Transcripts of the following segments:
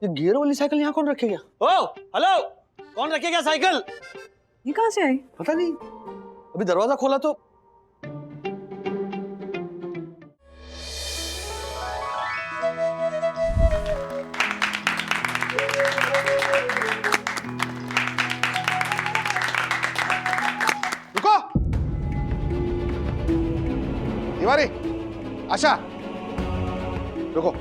Gear वाली cycle यहाँ कौन रखेगा? ओ हेलो, कौन रखेगा साइकिल? ये कहाँ से आई? पता नहीं, अभी दरवाजा खोला तो रुको, तिवारी, आशा, रुको।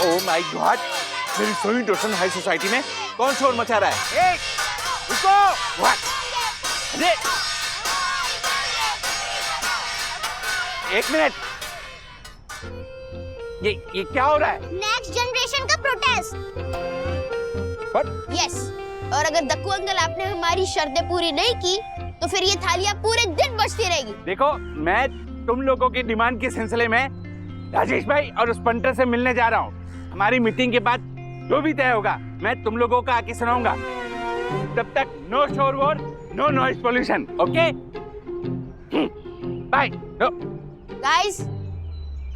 ओ माय गॉड, मेरी सोई डोसन हाई सोसाइटी में कौन शोर मचा रहा है? रुको! व्हाट? अरे! एक मिनट, ये क्या हो रहा है? नेक्स्ट जनरेशन का प्रोटेस्ट। What? यस, और अगर दक्कू अंकल आपने हमारी शर्तें पूरी नहीं की तो फिर ये थालियां पूरे दिन बजती रहेगी। देखो, मैं तुम लोगों की डिमांड के सिलसिले में राजेश भाई और उस पंटर से मिलने जा रहा हूँ। हमारी मीटिंग के बाद जो भी तय होगा मैं तुम लोगों का आके सुनाऊंगा। तब तक नो शोर वोर, no noise pollution, okay? Bye. Guys,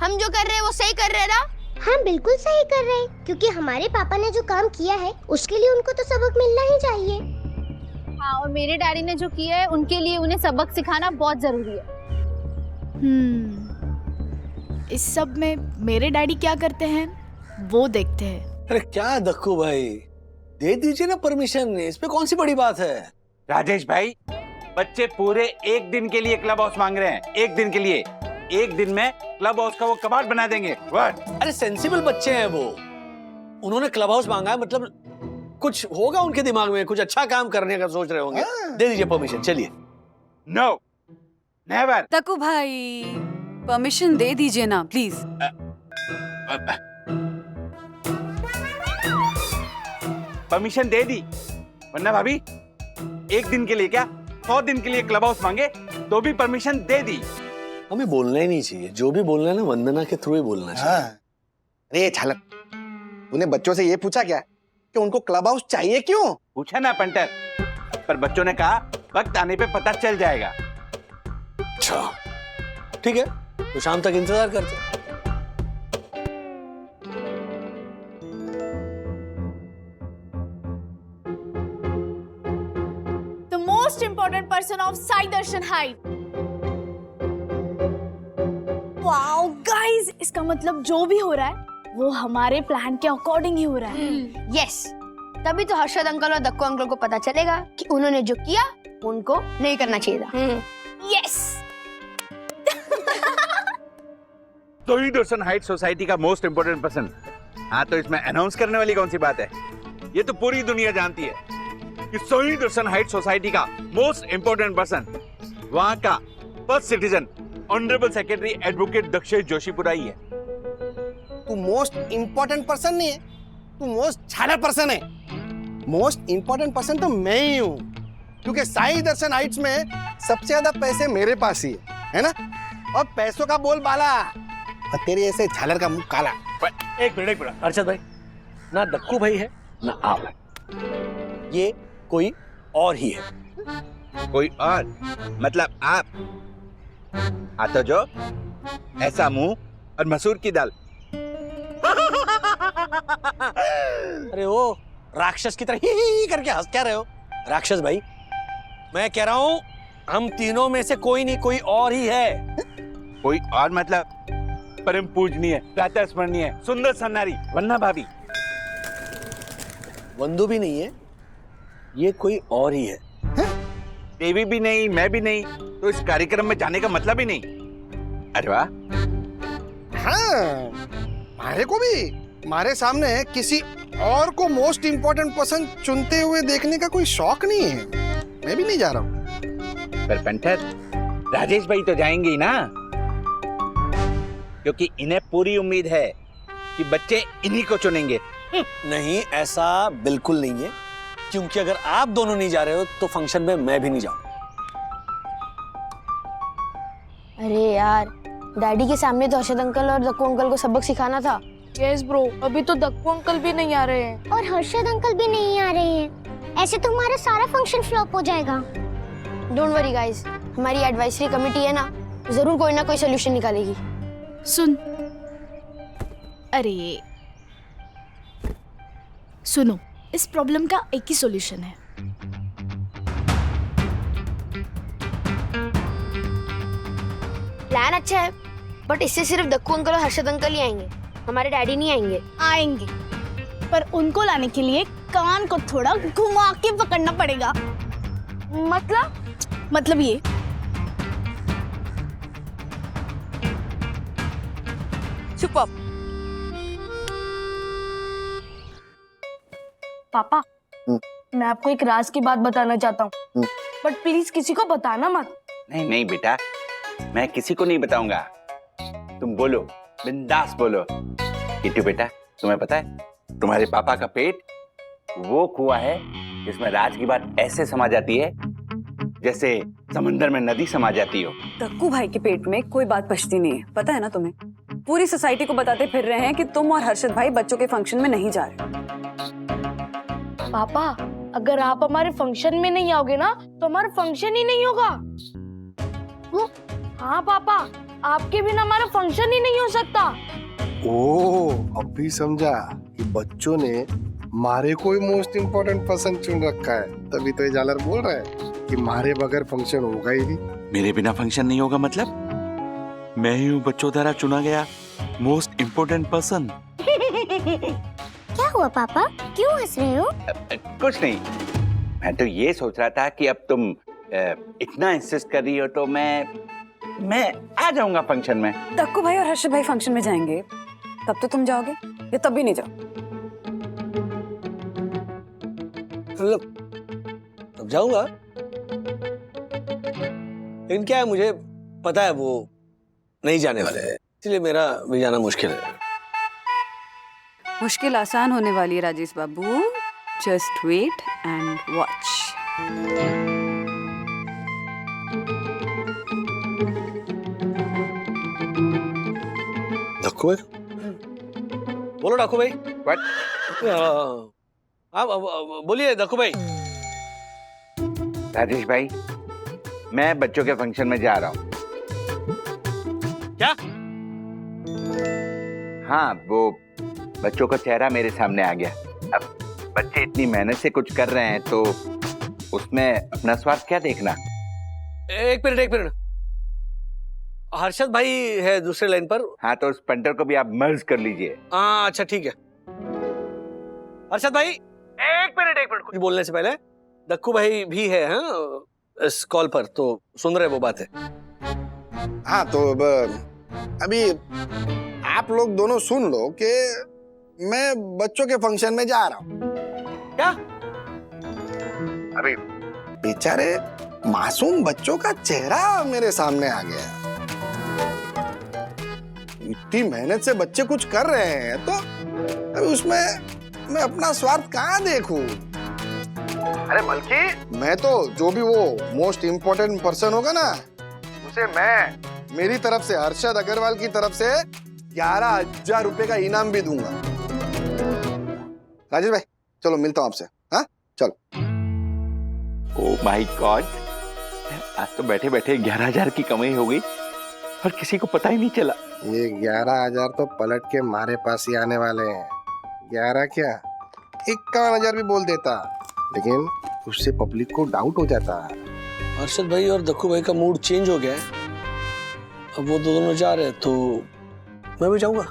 हम जो कर रहे हैं वो सही कर रहे हैं ना? हाँ बिल्कुल सही कर रहे हैं, क्योंकि हमारे पापा ने जो काम किया है उसके लिए उनको तो सबक मिलना ही चाहिए। हाँ, और मेरे डैडी ने जो किया है उनके लिए उन्हें सबक सिखाना बहुत जरूरी है। इस सब में मेरे डैडी क्या करते हैं वो देखते हैं। अरे क्या दक्कू भाई, दे दीजिए ना परमिशन, इसमें कौन सी बड़ी बात है? राजेश भाई, बच्चे पूरे एक दिन के लिए क्लब हाउस मांग रहे हैं। एक दिन के लिए, एक दिन में क्लब हाउस का वो कबाड़ बना देंगे। व्हाट? अरे सेंसिबल बच्चे हैं वो, उन्होंने क्लब हाउस मांगा है, मतलब कुछ होगा उनके दिमाग में, कुछ अच्छा काम करने का सोच रहे होंगे। दे दीजिए परमिशन, चलिए। No, never. दक्कू भाई, परमिशन दे दीजिए ना प्लीज। परमिशन दे दी, वरना भाभी एक दिन के लिए क्या 100 दिन के लिए क्लब हाउस मांगे तो भी परमिशन दे दी। हमें बोलना ही नहीं चाहिए, जो भी बोलना है ना वंदना के थ्रू ही बोलना चाहिए। अरे झालक, तूने बच्चों से ये पूछा क्या कि उनको क्लब हाउस चाहिए क्यों? पूछा ना पंटर, पर बच्चों ने कहा वक्त आने पे पता चल जाएगा। अच्छा ठीक है, तो शाम तक इंतजार करते हैं। The most important person of Sai Darshan Height. Wow guys, इसका मतलब जो भी हो रहा है वो हमारे प्लान के अकॉर्डिंग ही हो रहा है। यस, तभी तो हर्षद अंकल और दक्कू अंकल को पता चलेगा कि उन्होंने जो किया उनको नहीं करना चाहिए था। यस। सोई दर्शन हाइट सोसाइटी का मोस्ट इंपोर्टेंट पर्सन। हाँ, तो इसमें अनाउंस करने वाली कौन सी बात है? ये तो पूरी दुनिया जानती है कि सोई दर्शन हाइट सोसाइटी का मोस्ट इंपोर्टेंट पर्सन वहाँ का first citizen honourable secretary advocate Dakshesh Joshipura ही है। तू मोस्ट इंपॉर्टेंट पर्सन नहीं है, तू मोस्ट झालर पर्सन है। मोस्ट इंपॉर्टेंट पर्सन तो मैं ही हूँ, क्योंकि साई दर्शन हाइट्स में सबसे ज्यादा पैसे मेरे पास ही है ना? और पैसों का बोल बाला और तेरे ऐसे झालर का मुंह काला। एक मिनट अर्षद भाई, ना दक्कू भाई है ना आप है, ये कोई और ही है। कोई और मतलब आप? हाँ तो जो ऐसा मुंह और मसूर की दाल। अरे ओ राक्षस की तरह ही करके हंस क्या रहे हो? राक्षस भाई, मैं कह रहा हूँ हम तीनों में से कोई नहीं, कोई और ही है। कोई और मतलब परम पूजनीय, प्रातः स्मरणीय, सुंदर सन्नारी वन्ना भाभी। वंदू भी नहीं है, ये कोई और ही है। देवी भी नहीं, मैं भी नहीं, तो इस कार्यक्रम में जाने का मतलब ही नहीं। अरे वाह। हाँ, मारे को भी हमारे सामने किसी और को मोस्ट इंपॉर्टेंट पर्सन चुनते हुए देखने का कोई शौक नहीं है। मैं भी नहीं जा रहा हूँ। पर पंटर, राजेश भाई तो जाएंगे ही ना, क्योंकि इन्हें पूरी उम्मीद है कि बच्चे इन्हीं को चुनेंगे। नहीं, ऐसा बिल्कुल नहीं है, क्योंकि अगर आप दोनों नहीं जा रहे हो तो फंक्शन में मैं भी नहीं जाऊँ। अरे यार, डैडी के सामने तो हर्षद अंकल और दक्कू अंकल को सबक सिखाना था। यस ब्रो, अभी तो दक्कू अंकल भी नहीं आ रहे हैं और हर्षद अंकल भी नहीं आ रहे हैं। ऐसे तो हमारा सारा फंक्शन फ्लॉप हो जाएगा। डोंट वरी गाइस, हमारी एडवाइजरी कमेटी है ना, जरूर कोई ना कोई सोल्यूशन निकालेगी। सुन, अरे सुनो, इस प्रॉब्लम का एक ही सॉल्यूशन है। प्लान अच्छा है, बट इससे सिर्फ दक्कू अंकल और हर्षद अंकल ही आएंगे, हमारे डैडी नहीं आएंगे। आएंगे, पर उनको लाने के लिए कान को थोड़ा घुमा के पकड़ना पड़ेगा। मतलब ये, चुप आप। पापा मैं आपको एक राज की बात बताना चाहता हूँ, बट प्लीज किसी को बताना मत। नहीं नहीं बेटा, मैं किसी को नहीं बताऊंगा। तुम बोलो, बिंदास बोलो। किट्टू बेटा, तुम्हें पता है तुम्हारे पापा का पेट वो कुआं है जिसमें राज की बात ऐसे समा जाती है जैसे समंदर में नदी समा जाती हो। दक्कू भाई के पेट में कोई बात बचती नहीं है, पता है ना तुम्हें? पूरी सोसाइटी को बताते फिर रहे हैं कि तुम और हर्षद भाई बच्चों के फंक्शन में नहीं जा रहे। पापा अगर आप हमारे फंक्शन में नहीं आओगे ना तो हमारा फंक्शन ही नहीं होगा। हाँ पापा, आपके बिना हमारा फंक्शन ही नहीं हो सकता। ओ, अब भी समझा कि बच्चों ने मारे कोई मोस्ट इम्पोर्टेंट पर्सन चुन रखा है, तभी तो ये जालर बोल रहा है कि मारे बगैर फंक्शन होगा ही नहीं। मेरे बिना फंक्शन नहीं होगा मतलब? मैं ही हूँ बच्चों द्वारा चुना गया मोस्ट इम्पोर्टेंट पर्सन। क्या हुआ पापा, क्यों हंस रहे हो? कुछ नहीं, मैं तो ये सोच रहा था कि अब तुम इतना इंसिस्ट कर रही हो तो मैं आ जाऊंगा फंक्शन में। दक्कू भाई और हर्षद भाई फंक्शन में जाएंगे तब तो तुम जाओगे या तब भी नहीं जाओ? तब जाऊंगा, लेकिन क्या है, मुझे पता है वो नहीं जाने वाले हैं, इसलिए मेरा भी जाना मुश्किल है। मुश्किल आसान होने वाली है राजेश बाबू, just wait and watch. Dakku भाई, बोलो डक्कू भाई। What? आप बोलिए डक्कू भाई। राजेश भाई, मैं बच्चों के फंक्शन में जा रहा हूँ। क्या? हाँ, वो बच्चों का चेहरा मेरे सामने आ गया। अब बच्चे इतनी मेहनत से कुछ कर रहे हैं तो उसमें अपना स्वार्थ क्या देखना। एक मिनट, हर्षद भाई है दूसरे लाइन पर। हाँ, तो उस पंटर को भी आप मर्ज कर लीजिए। हाँ अच्छा ठीक है। हर्षद भाई एक मिनट, कुछ बोलने से पहले दक्कू भाई भी है हाँ इस कॉल पर, तो सुन रहे वो बात है। हाँ तो अभी आप लोग दोनों सुन लो कि मैं बच्चों के फंक्शन में जा रहा हूँ। क्या? अभी बेचारे मासूम बच्चों का चेहरा मेरे सामने आ गया। इतनी मेहनत से बच्चे कुछ कर रहे हैं तो अभी उसमें मैं अपना स्वार्थ कहाँ देखूं? अरे बल्कि मैं तो जो भी वो मोस्ट इम्पोर्टेंट पर्सन होगा ना, उसे मैं मेरी तरफ से हर्षद अग्रवाल की तरफ से 11,000 रुपए का इनाम भी दूंगा। राजेश भाई चलो मिलता हूँ आपसे। हाँ चलो। ओह माय गॉड, आज तो बैठे बैठे 11,000 की कमाई हो गई और किसी को पता ही नहीं चला। ये 11,000 तो पलट के हमारे पास ही आने वाले हैं। 11 क्या 51,000 भी बोल देता, लेकिन उससे पब्लिक को डाउट हो जाता। हर्षद भाई और दक्कू भाई का मूड चेंज हो गया है, अब वो दोनों जा रहे हैं तो मैं भी जाऊंगा।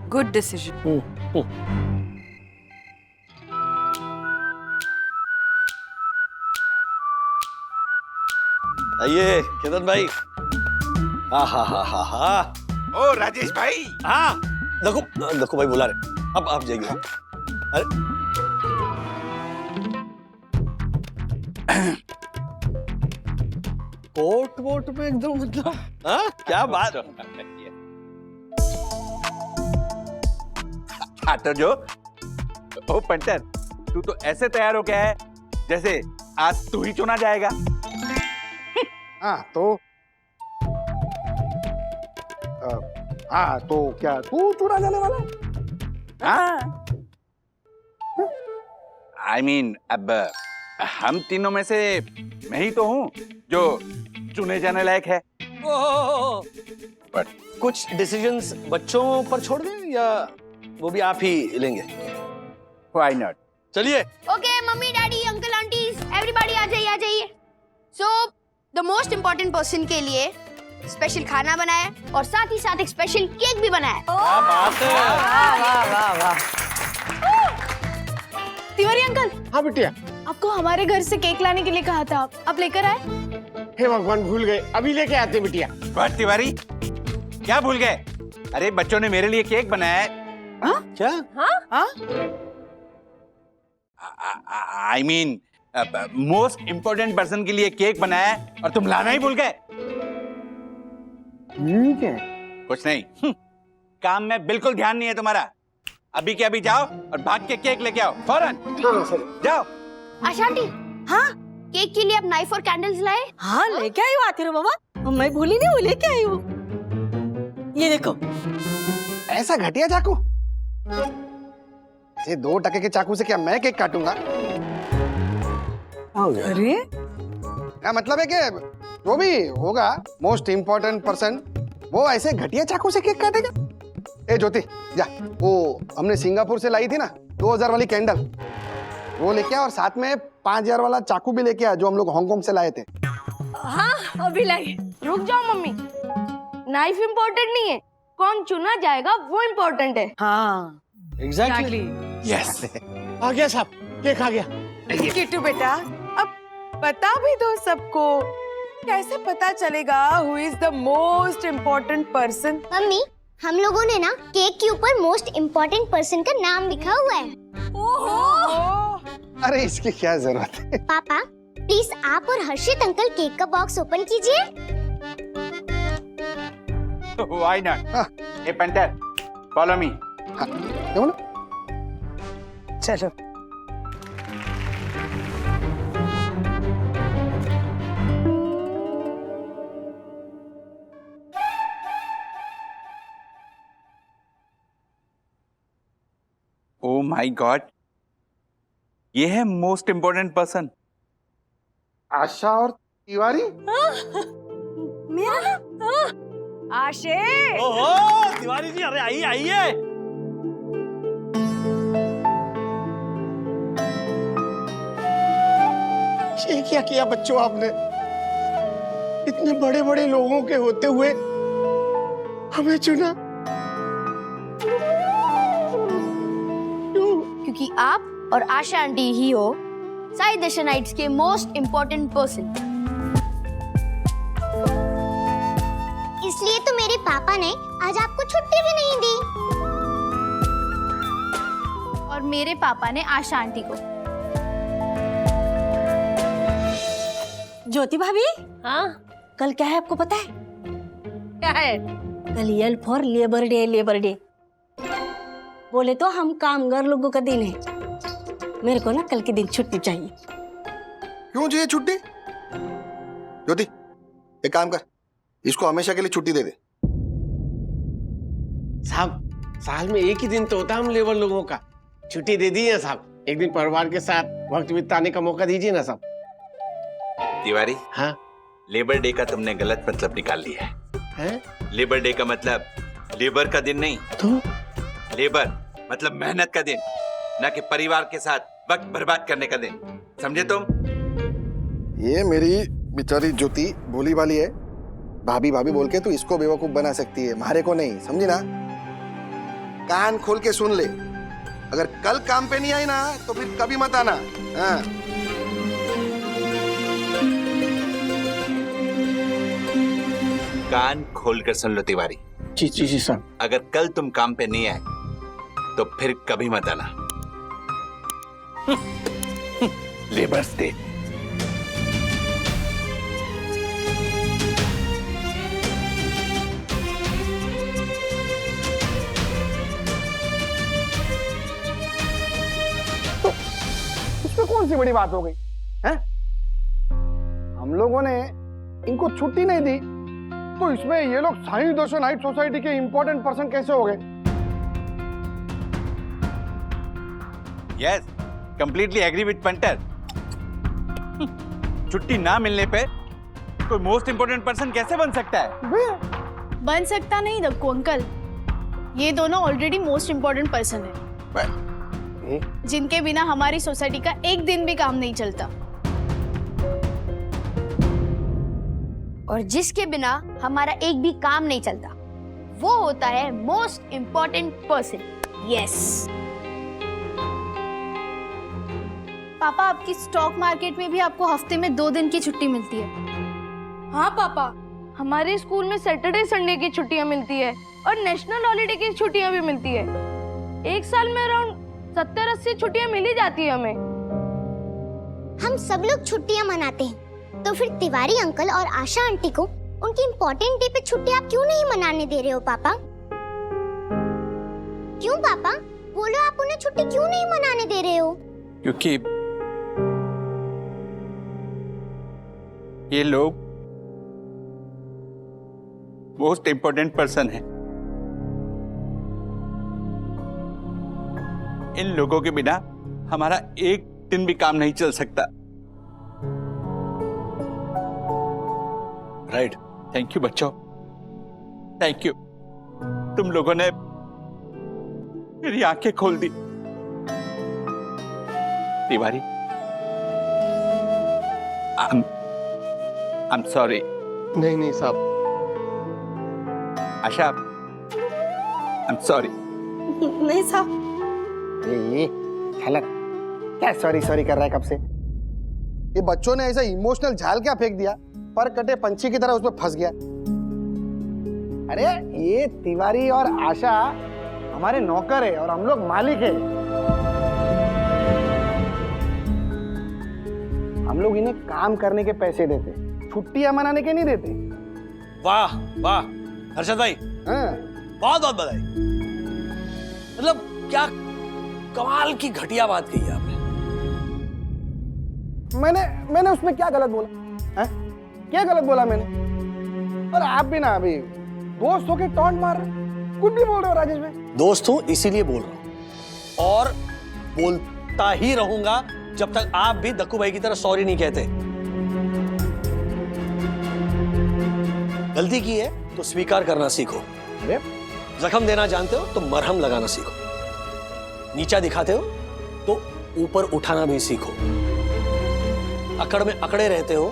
Good decision. आइए केतन भाई। हा। ओ राजेश भाई। हाँ दक्कू भाई बुला रहे, अब आप जाइए। अरे कोट वोट में एकदम मतलब हाँ क्या बात। हाँ तो जो ओ पंटर, तू तो ऐसे तैयार हो गया है जैसे आज तू ही चुना जाएगा। हाँ तो क्या तू चुना जाने वाला है? हाँ I mean, अब हम तीनों में से मैं ही तो हूँ जो चुने जाने लायक है। ओह, But कुछ डिसीजंस बच्चों पर छोड़ दें या वो भी आप ही लेंगे? why not? चलिए। Okay mummy daddy uncle aunties everybody आ जाइए। So the most important person के लिए स्पेशल खाना बनाया है और साथ ही साथ एक स्पेशल केक भी बनाया है। क्या बात है। वाह वाह वाह। तिवारी अंकल, हाँ बिटिया। आपको हमारे घर से केक लाने के लिए कहा था, आप लेकर आए? हे भगवान, भूल गए, अभी लेके आते बिटिया। What, तिवारी क्या भूल गए? अरे बच्चों ने मेरे लिए केक बनाया है। क्या? I mean, most important person के लिए केक बनाया है और तुम लाना ही भूल गए। ठीक है। कुछ नहीं, काम में बिल्कुल ध्यान नहीं है तुम्हारा। अभी के अभी जाओ और भाग के केक लेके आओ फौरन। हाँ सर। जाओ। आशा आंटी, हाँ केक के लिए आप नाइफ और कैंडल्स लाए? हाँ लेके आई हूँ आती रो बाबा, मैं भूली नहीं, वो लेके आई हूँ। ये देखो। ऐसा घटिया चाकू? ये 2 टके के चाकू से क्या मैं केक काटूंगा? अरे क्या मतलब है कि जो भी होगा मोस्ट इम्पोर्टेंट पर्सन वो ऐसे घटिया चाकू से केक काटेगा? ए ज्योति जा, वो हमने सिंगापुर से लाई थी ना 2000 वाली कैंडल, वो लेके आ और साथ में 5000 वाला चाकू भी लेके आ जो हम लोग हांगकांग से लाए थे। हाँ अभी लाई। रुक जाओ मम्मी, नाइफ इम्पोर्टेंट नहीं है, कौन चुना जाएगा वो इम्पोर्टेंट है। हाँ एग्जैक्टली। यस। आ गया साहब, केक आ गया। किट्टू बेटा, अब बता भी दो सबको, कैसे पता चलेगा who is the most important person? Mummy, हम लोगों ने ना केक के ऊपर मोस्ट इम्पोर्टेंट पर्सन का नाम लिखा हुआ है। अरे इसकी क्या जरूरत है? पापा प्लीज आप और हर्षित अंकल केक का बॉक्स ओपन कीजिए। Why not? A painter, follow me. क्या बोला? चलो। ओ माय गॉड, ये है मोस्ट इम्पोर्टेंट पर्सन। आशा और तिवारी? मेरा आशे, ओहो तिवारी जी, अरे आइए आइए। ये क्या किया बच्चों आपने? इतने बड़े बड़े लोगों के होते हुए हमें चुना क्यों? क्योंकि आप और आशा आंटी ही हो साई दर्शनाइट्स के मोस्ट इम्पोर्टेंट पर्सन। इसलिए तो मेरे पापा ने आज आपको छुट्टी भी नहीं दी। और मेरे पापा ने आशा आंटी को। ज्योति भाभी, हाँ कल क्या है आपको पता है? क्या है? कल L for labour day. Labour day बोले तो हम कामगार लोगों का दिन है। मेरे को ना कल के दिन छुट्टी चाहिए। क्यों चाहिए छुट्टी? ज्योति एक काम कर, इसको हमेशा के लिए छुट्टी दे दे। साहब साल में एक ही दिन तो होता है हम लेबर लोगों का, छुट्टी दे दी है साहब। एक दिन परिवार के साथ वक्त बिताने का मौका दीजिए ना साहब। तिवारी, हाँ लेबर डे का तुमने गलत मतलब निकाल लिया है? लेबर डे का मतलब लेबर का दिन नहीं, तो लेबर मतलब मेहनत का दिन, ना कि परिवार के साथ वक्त बर्बाद करने का दिन। समझे तुम? ये मेरी बेचारी ज्योति भोली वाली है, भाभी भाभी बोल के तू इसको बेवकूफ बना सकती है, मारे को नहीं, समझी ना? कान खोल के सुन ले, अगर कल काम पे नहीं आई ना तो फिर कभी मत आना। हाँ। कान खोलकर सुन लो तिवारी, जी जी जी साहब। अगर कल तुम काम पे नहीं आए तो फिर कभी मत आना। Labours day. इसमें कौन सी बड़ी बात हो गई है? हम लोगों ने इनको छुट्टी नहीं दी तो इसमें ये लोग साई दर्शनाइट सोसाइटी के इंपॉर्टेंट पर्सन कैसे हो गए? Yes, completely agree with punter. छुट्टी ना मिलने पे कोई मोस्ट इम्पोर्टेंट पर्सन कैसे बन सकता है? बन सकता नहीं दक्कू अंकल, ये दोनों ऑलरेडी मोस्ट इम्पोर्टेंट पर्सन है, जिनके बिना हमारी सोसाइटी का एक दिन भी काम नहीं चलता। और जिसके बिना हमारा एक भी काम नहीं चलता, वो होता है most important person. Yes papa, आपकी स्टॉक मार्केट में भी आपको हफ्ते में 2 दिन की छुट्टी मिलती है। हाँ पापा, हमारे स्कूल में सैटरडे संडे की छुट्टियां मिलती है और नेशनल हॉलिडे की छुट्टियां भी मिलती है। एक साल में अराउंड 70-80 छुट्टियां मिल ही जाती है हमें। हम सब लोग छुट्टियां मनाते हैं, तो फिर तिवारी अंकल और आशा आंटी को उनकी इम्पोर्टेंट डे पे छुट्टी आप क्यों नहीं मनाने दे रहे हो पापा? क्यों पापा? बोलो, आप उन्हें छुट्टी क्यों नहीं मनाने दे रहे हो? क्योंकि ये लोग मोस्ट इम्पोर्टेंट पर्सन है। इन लोगों के बिना हमारा एक दिन भी काम नहीं चल सकता। राइट। थैंक यू बच्चों, थैंक यू। तुम लोगों ने मेरी आंखें खोल दी। Tiwari, I'm sorry। नहीं साहब। आशा, I'm sorry। नहीं साहब। ये झलक क्या सॉरी कर रहा है कब से? ये बच्चों ने ऐसा इमोशनल झाल क्या फेंक दिया, पर कटे पंछी की तरह उसमें फंस गया। अरे ये तिवारी और आशा हमारे नौकर है और हम लोग मालिक है। हम लोग इन्हें काम करने के पैसे देते, छुट्टियां मनाने के नहीं देते। वाह वाह हर्षद भाई, हाँ। बहुत बहुत बधाई। मतलब क्या कमाल की घटिया बात कही आपने। मैंने उसमें क्या गलत बोला है? क्या गलत बोला मैंने? और आप भी ना अभी दोस्त होके टॉन्ट मार रहे, कुछ भी बोल रहे हो राजेश भाई। दोस्त हूं इसीलिए बोल रहा हूं, और बोलता ही रहूंगा जब तक आप भी दक्कू भाई की तरह सॉरी नहीं कहते। गलती की है तो स्वीकार करना सीखो। जख्म देना जानते हो तो मरहम लगाना सीखो। नीचा दिखाते हो तो ऊपर उठाना भी सीखो। अकड़ में अकड़े रहते हो,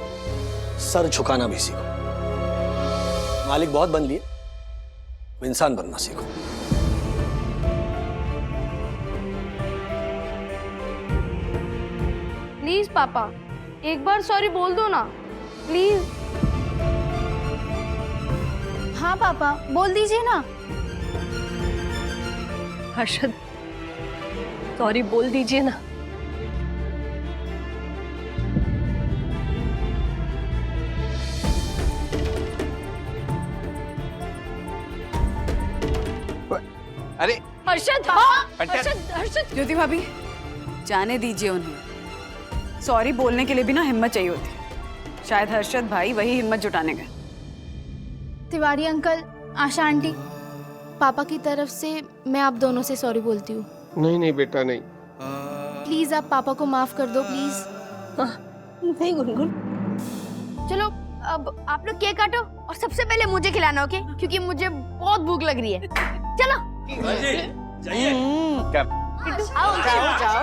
सर झुकाना भी सीखो। मालिक बहुत बन लिए, इंसान बनना सीखो। प्लीज पापा, एक बार सॉरी बोल दो ना, प्लीज। हाँ पापा, बोल दीजिए ना। हर्षद, सॉरी बोल दीजिए ना। अरे हर्षद, हर्षद। ज्योति भाभी, जाने दीजिए उन्हें। सॉरी बोलने के लिए भी ना हिम्मत चाहिए होती। शायद हर्षद भाई वही हिम्मत जुटाने गए। तिवारी अंकल, आशा आंटी, पापा की तरफ से मैं आप दोनों से सॉरी बोलती हूँ। नहीं बेटा नहीं। प्लीज आप पापा को माफ कर दो प्लीज। नहीं गुनगुन। चलो अब आप लोग केक काटो और सबसे पहले मुझे खिलाना, ओके? क्योंकि मुझे बहुत भूख लग रही है। चलो जाइए।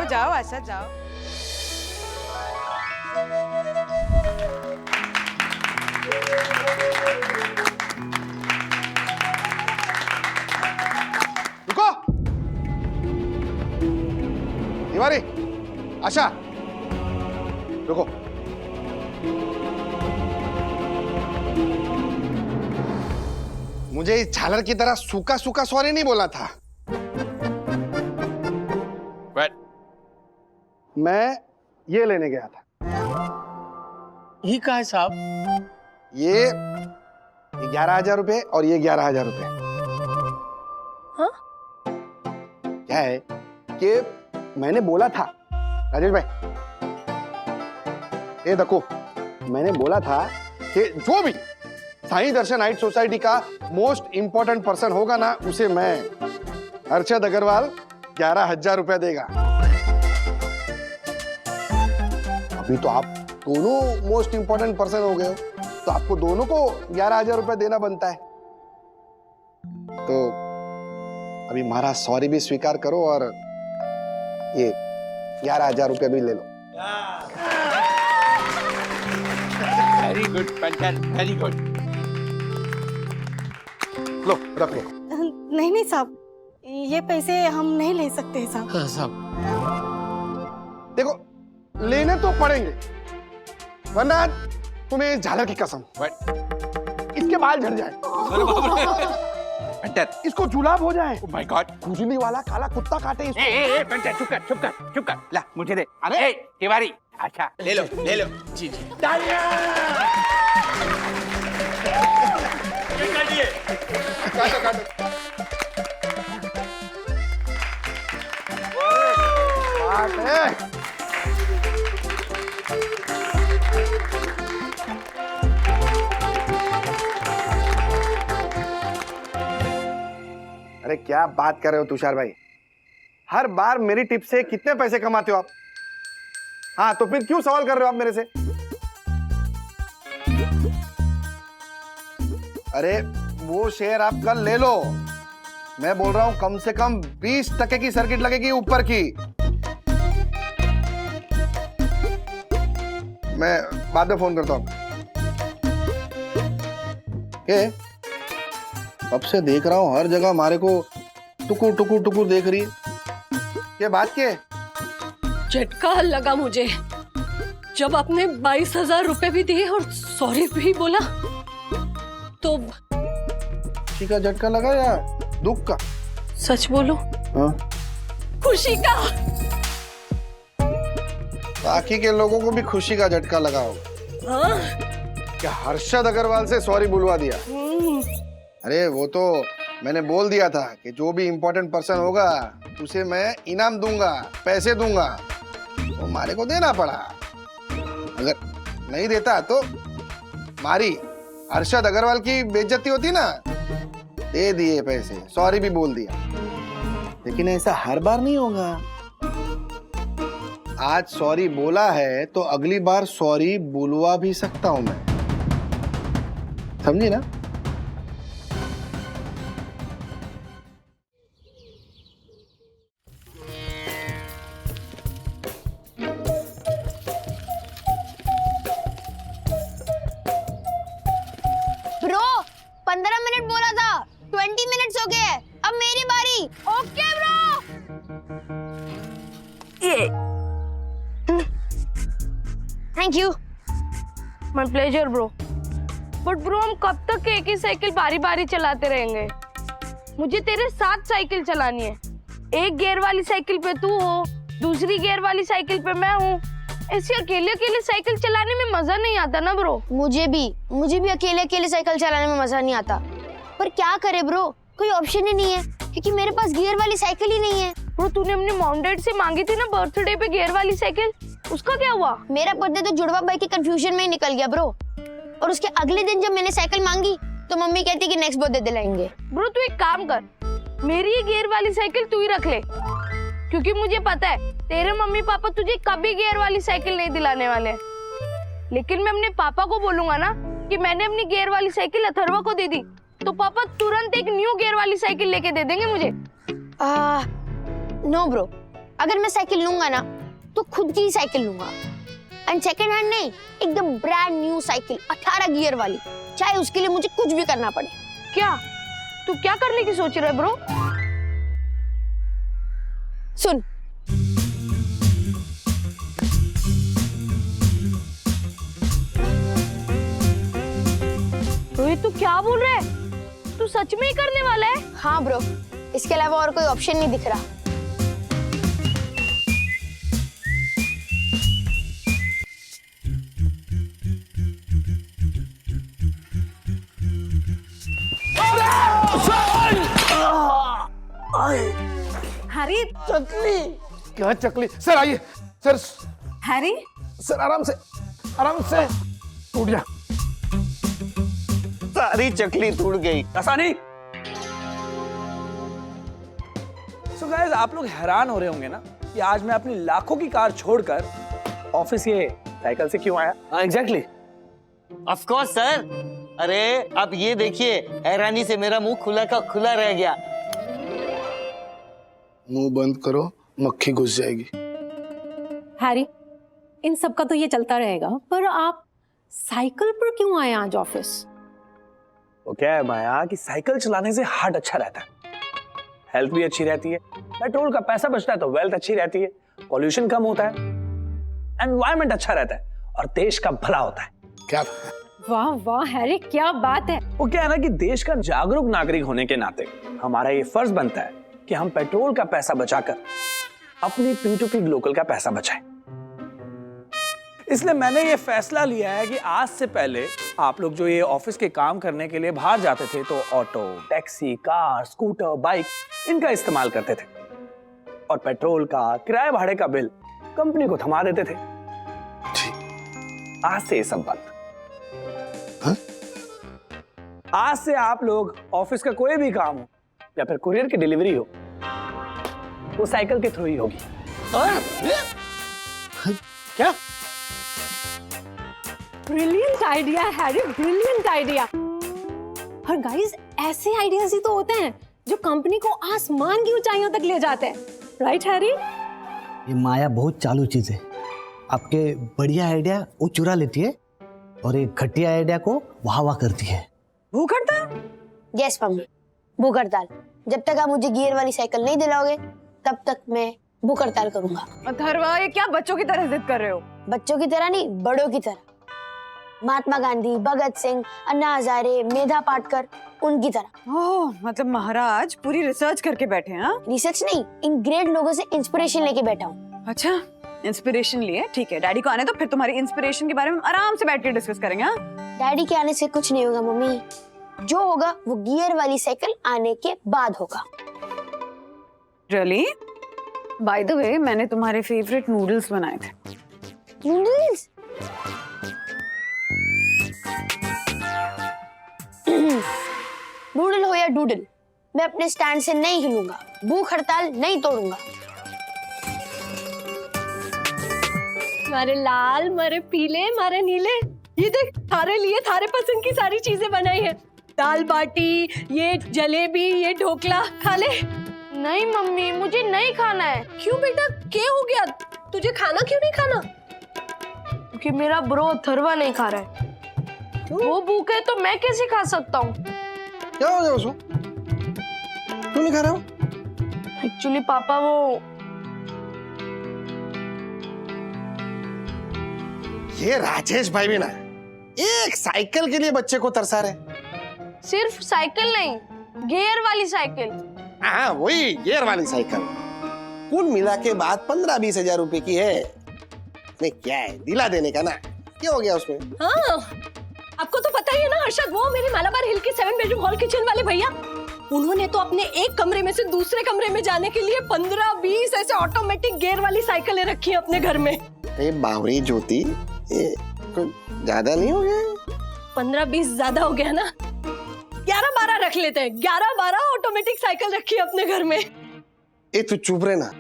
जाओ आशा जाओ। रुको, तिवारी, आशा, रुको। मुझे इस झालर की तरह सूखा सूखा सॉरी नहीं बोला था। मैं ये लेने गया था। ये कहा है साहब? ये 11,000 रुपए और ये 11,000 रुपए। हाँ? क्या है कि मैंने बोला था राजेश भाई, ये देखो, मैंने बोला था कि जो भी साई दर्शन हाइट सोसाइटी का मोस्ट इंपॉर्टेंट पर्सन होगा ना, उसे मैं हर्षद अग्रवाल 11,000 रुपया देगा। अभी तो आप दोनों मोस्ट इंपॉर्टेंट पर्सन हो गए हो, तो आपको दोनों को 11,000 रुपए देना बनता है। तो अभी महाराज सॉरी भी स्वीकार करो और ये 11,000 रुपए भी ले लो। Very good Panchan, very good. लो रख लो। नहीं नहीं साहब, ये पैसे हम नहीं ले सकते साहब। हाँ साहब। देखो लेने तो पड़ेंगे, वरना तुम्हें झालर की कसम इसके बाल झड़ जाए, पंचन, इसको जुलाब हो जाए, ओह माय गॉड, खुजली वाला काला कुत्ता काटे इसको। पंचन चुप कर, चुप कर, चुप कर, ला मुझे दे। अरे तिवारी, अच्छा ले लो, ले लो। जी जी। काटो काटो। बात है। अरे क्या बात कर रहे हो तुषार भाई, हर बार मेरी टिप से कितने पैसे कमाते हो आप? हाँ तो फिर क्यों सवाल कर रहे हो आप मेरे से? अरे वो शेयर आप कल ले लो, मैं बोल रहा हूं कम से कम 20% की सर्किट लगेगी ऊपर की। मैं बाद में फोन करता हूं। अब से देख रहा हूं हर जगह हमारे को टुकुर टुकुर टुकुर देख रही है, ये बात क्या है? झटका लगा मुझे जब आपने 22,000 रुपए भी दिए और सॉरी भी बोला तो। खुशी का झटका लगा या दुख का? सच बोलो। हाँ? खुशी का। बाकी के लोगों को भी खुशी का झटका लगा होगा। हाँ? क्या हर्षद अग्रवाल से सॉरी बुलवा दिया? अरे वो तो मैंने बोल दिया था कि जो भी इम्पोर्टेंट पर्सन होगा उसे मैं इनाम दूंगा, पैसे दूंगा, वो मारे को देना पड़ा। अगर नहीं देता तो मारी हर्षद अग्रवाल की बेइज्जती होती ना। दे दिए पैसे, सॉरी भी बोल दिया, लेकिन ऐसा हर बार नहीं होगा। आज सॉरी बोला है तो अगली बार सॉरी बुलवा भी सकता हूं मैं, समझी ना? ब्रो 15 मिनट बोला था, 20 मिनट्स हो गए, अब मेरी बारी। Okay bro. ये thank you. My pleasure bro. But bro हम कब तक एक ही साइकिल बारी बारी चलाते रहेंगे? मुझे तेरे साथ साइकिल चलानी है। एक गियर वाली साइकिल पे तू हो, दूसरी गियर वाली साइकिल पे मैं हूँ। ऐसे अकेले अकेले साइकिल चलाने में मजा नहीं आता ना ब्रो। मुझे भी अकेले अकेले साइकिल चलाने में मजा नहीं आता, पर क्या करे ब्रो, कोई ऑप्शन ही नहीं है क्योंकि मेरे पास गियर वाली साइकिल ही नहीं है। ब्रो तूने अपने मॉम डैड से मांगी थी ना बर्थडे पे गियर वाली साइकिल, उसका क्या हुआ? मेरा बर्थडे तो जुड़वा भाई के कंफ्यूजन में ही निकल गया ब्रो। और उसके अगले दिन जब मैंने साइकिल मांगी तो मम्मी कहती कि नेक्स्ट बर्थडे दिलाएंगे। ब्रो तू एक काम कर, मेरी ये गियर वाली साइकिल तू ही रख ले, क्योंकि मुझे पता है तेरे मम्मी पापा तुझे कभी गियर वाली साइकिल नहीं दिलाने वाले। लेकिन मैं अपने पापा को बोलूंगा ना कि मैंने अपनी गियर वाली साइकिल अथर्वा को दे दी, तो पापा तुरंत एक न्यू गियर वाली साइकिल लेके दे देंगे मुझे। नो ब्रो, अगर मैं साइकिल लूंगा ना तो खुद की ही साइकिल लूंगा, एंड सेकंड हैंड नहीं, एकदम ब्रांड न्यू साइकिल 18 गियर वाली, चाहे उसके लिए मुझे कुछ भी करना पड़े। क्या तू क्या करने की सोच रहा है ब्रो? सुन, रोहित तू क्या बोल रहा है? तू सच में ही करने वाला है? हाँ ब्रो, इसके अलावा और कोई ऑप्शन नहीं दिख रहा। हैरी चकली क्या चकली? सर आइए सर। हैरी सर आराम से टूट जा। सारी चकली टूट गई। ऐसा नहीं। So guys, आप लोग हैरान हो रहे होंगे ना कि आज मैं अपनी लाखों की कार छोड़कर ऑफिस ये साइकिल से क्यों आया? हाँ एग्जैक्टली। Of course sir. अरे अब ये देखिए, हैरानी से मेरा मुंह खुला का खुला रह गया। मुंह बंद करो, मक्खी घुस जाएगी। हैरी, इन सब का तो ये चलता रहेगा, पर आप साइकिल पर क्यों आए आज ऑफिस? वो क्या है माया कि साइकिल चलाने से हार्ट अच्छा रहता है, हेल्थ भी अच्छी रहती है, पेट्रोल का पैसा बचता है तो वेल्थ अच्छी रहती है, पॉल्यूशन कम होता है, एनवायरनमेंट अच्छा रहता है और देश का भला होता है। क्या? वाह वाह हैरी, क्या बात है। वो क्या है ना कि देश का जागरूक नागरिक होने के नाते हमारा ये फर्ज बनता है कि हम पेट्रोल का पैसा बचाकर अपनी P2P लोकल का पैसा बचाएं। इसलिए मैंने ये फैसला लिया है कि आज से पहले आप लोग जो ये ऑफिस के काम करने के लिए बाहर जाते थे तो auto, taxi, car, scooter, bike इनका इस्तेमाल करते थे और पेट्रोल का, किराए भाड़े का बिल कंपनी को थमा देते थे। आज से ये सब बंद। आज से आप लोग ऑफिस का कोई भी काम हो या फिर कुरियर की डिलीवरी हो, वो साइकिल के थ्रू ही होगी। क्या? Brilliant idea Harry, brilliant idea. और गाइस, ऐसे आइडियाज ही तो होते हैं जो कंपनी को आसमान की ऊंचाइयों तक ले जाते हैं, राइट हैरी? ये माया बहुत चालू चीज है। आपके बढ़िया आइडिया वो चुरा लेती है और एक घटिया आइडिया को वाह वाह करती है। भूख हड़ताल? यस मम्मी, भूख हड़ताल। जब तक आप मुझे गियर वाली साइकिल नहीं दिलाओगे तब तक मैं भूख हड़ताल करूंगा। अथर्वा, ये क्या बच्चों की तरह जिद कर रहे हो? बच्चों की तरह नहीं, बड़ों की तरह। महात्मा गांधी, भगत सिंह, अन्ना हजारे, मेधा पाटकर, उनकी तरह। ओह, मतलब महाराज पूरी रिसर्च करके बैठे हैं? हाँ, रिसर्च नहीं, इन ग्रेट लोगों से इंस्पिरेशन लेके बैठा हूँ। अच्छा, इंस्पिरेशन लिए, ठीक है। डैडी को आने तो फिर तुम्हारी इंस्पिरेशन के बारे में आराम से बैठ के डिस्कस करेंगे। हाँ, डैडी के आने से कुछ नहीं होगा मम्मी, जो होगा वो गियर वाली साइकिल आने के बाद होगा। रियली? बाय द वे, मैंने तुम्हारे फेवरेट नूडल्स बनाए थे। नूडल्स? नूडल हो या डूडल, मैं अपने स्टैंड से नहीं हिलूंगा, भूख हड़ताल नहीं तोड़ूंगा। मारे लाल, मारे पीले, मारे नीले, ये देख, थारे लिए थारे पसंद की सारी चीजें बनाई है। दाल बाटी, ये जलेबी, ये ढोकला, खा ले। नहीं मम्मी, मुझे नहीं खाना है। क्यों बेटा, क्या हो गया? तुझे खाना क्यों नहीं खाना? क्योंकि मेरा ब्रो अथर्वा नहीं खा रहा है। वो भूख है तो मैं कैसे खा सकता हूँ? क्या हो गया उसको? क्यों नहीं खा रहा हूँ? एक्चुअली पापा वो ये राजेश भाई भी ना एक साइकिल के लिए बच्चे को तरसा रहे। सिर्फ साइकिल नहीं, गियर वाली साइकिल। हाँ, वही गियर वाली साइकिल। कुल मिला के बाद 15-20 हजार रुपए की है। नहीं, क्या है, दिला देने का ना। क्या हो गया उसमें? हाँ, आपको तो पता ही है ना हर्षद, वो मेरे मालाबार हिल के 7 बेडरूम हॉल किचन वाले भैया, उन्होंने तो अपने एक कमरे में से दूसरे कमरे में जाने के लिए 15-20 ऐसे ऑटोमेटिक गियर वाली साइकिलें रखी है अपने घर में। बावरी ज्योति, ये कुछ ज्यादा नहीं हो गया? 15-20 ज्यादा हो गया ना? 11-12 रख लेते हैं, 11-12 ऑटोमेटिक साइकिल रखी है अपने घर में। ए तू चुप रहे ना,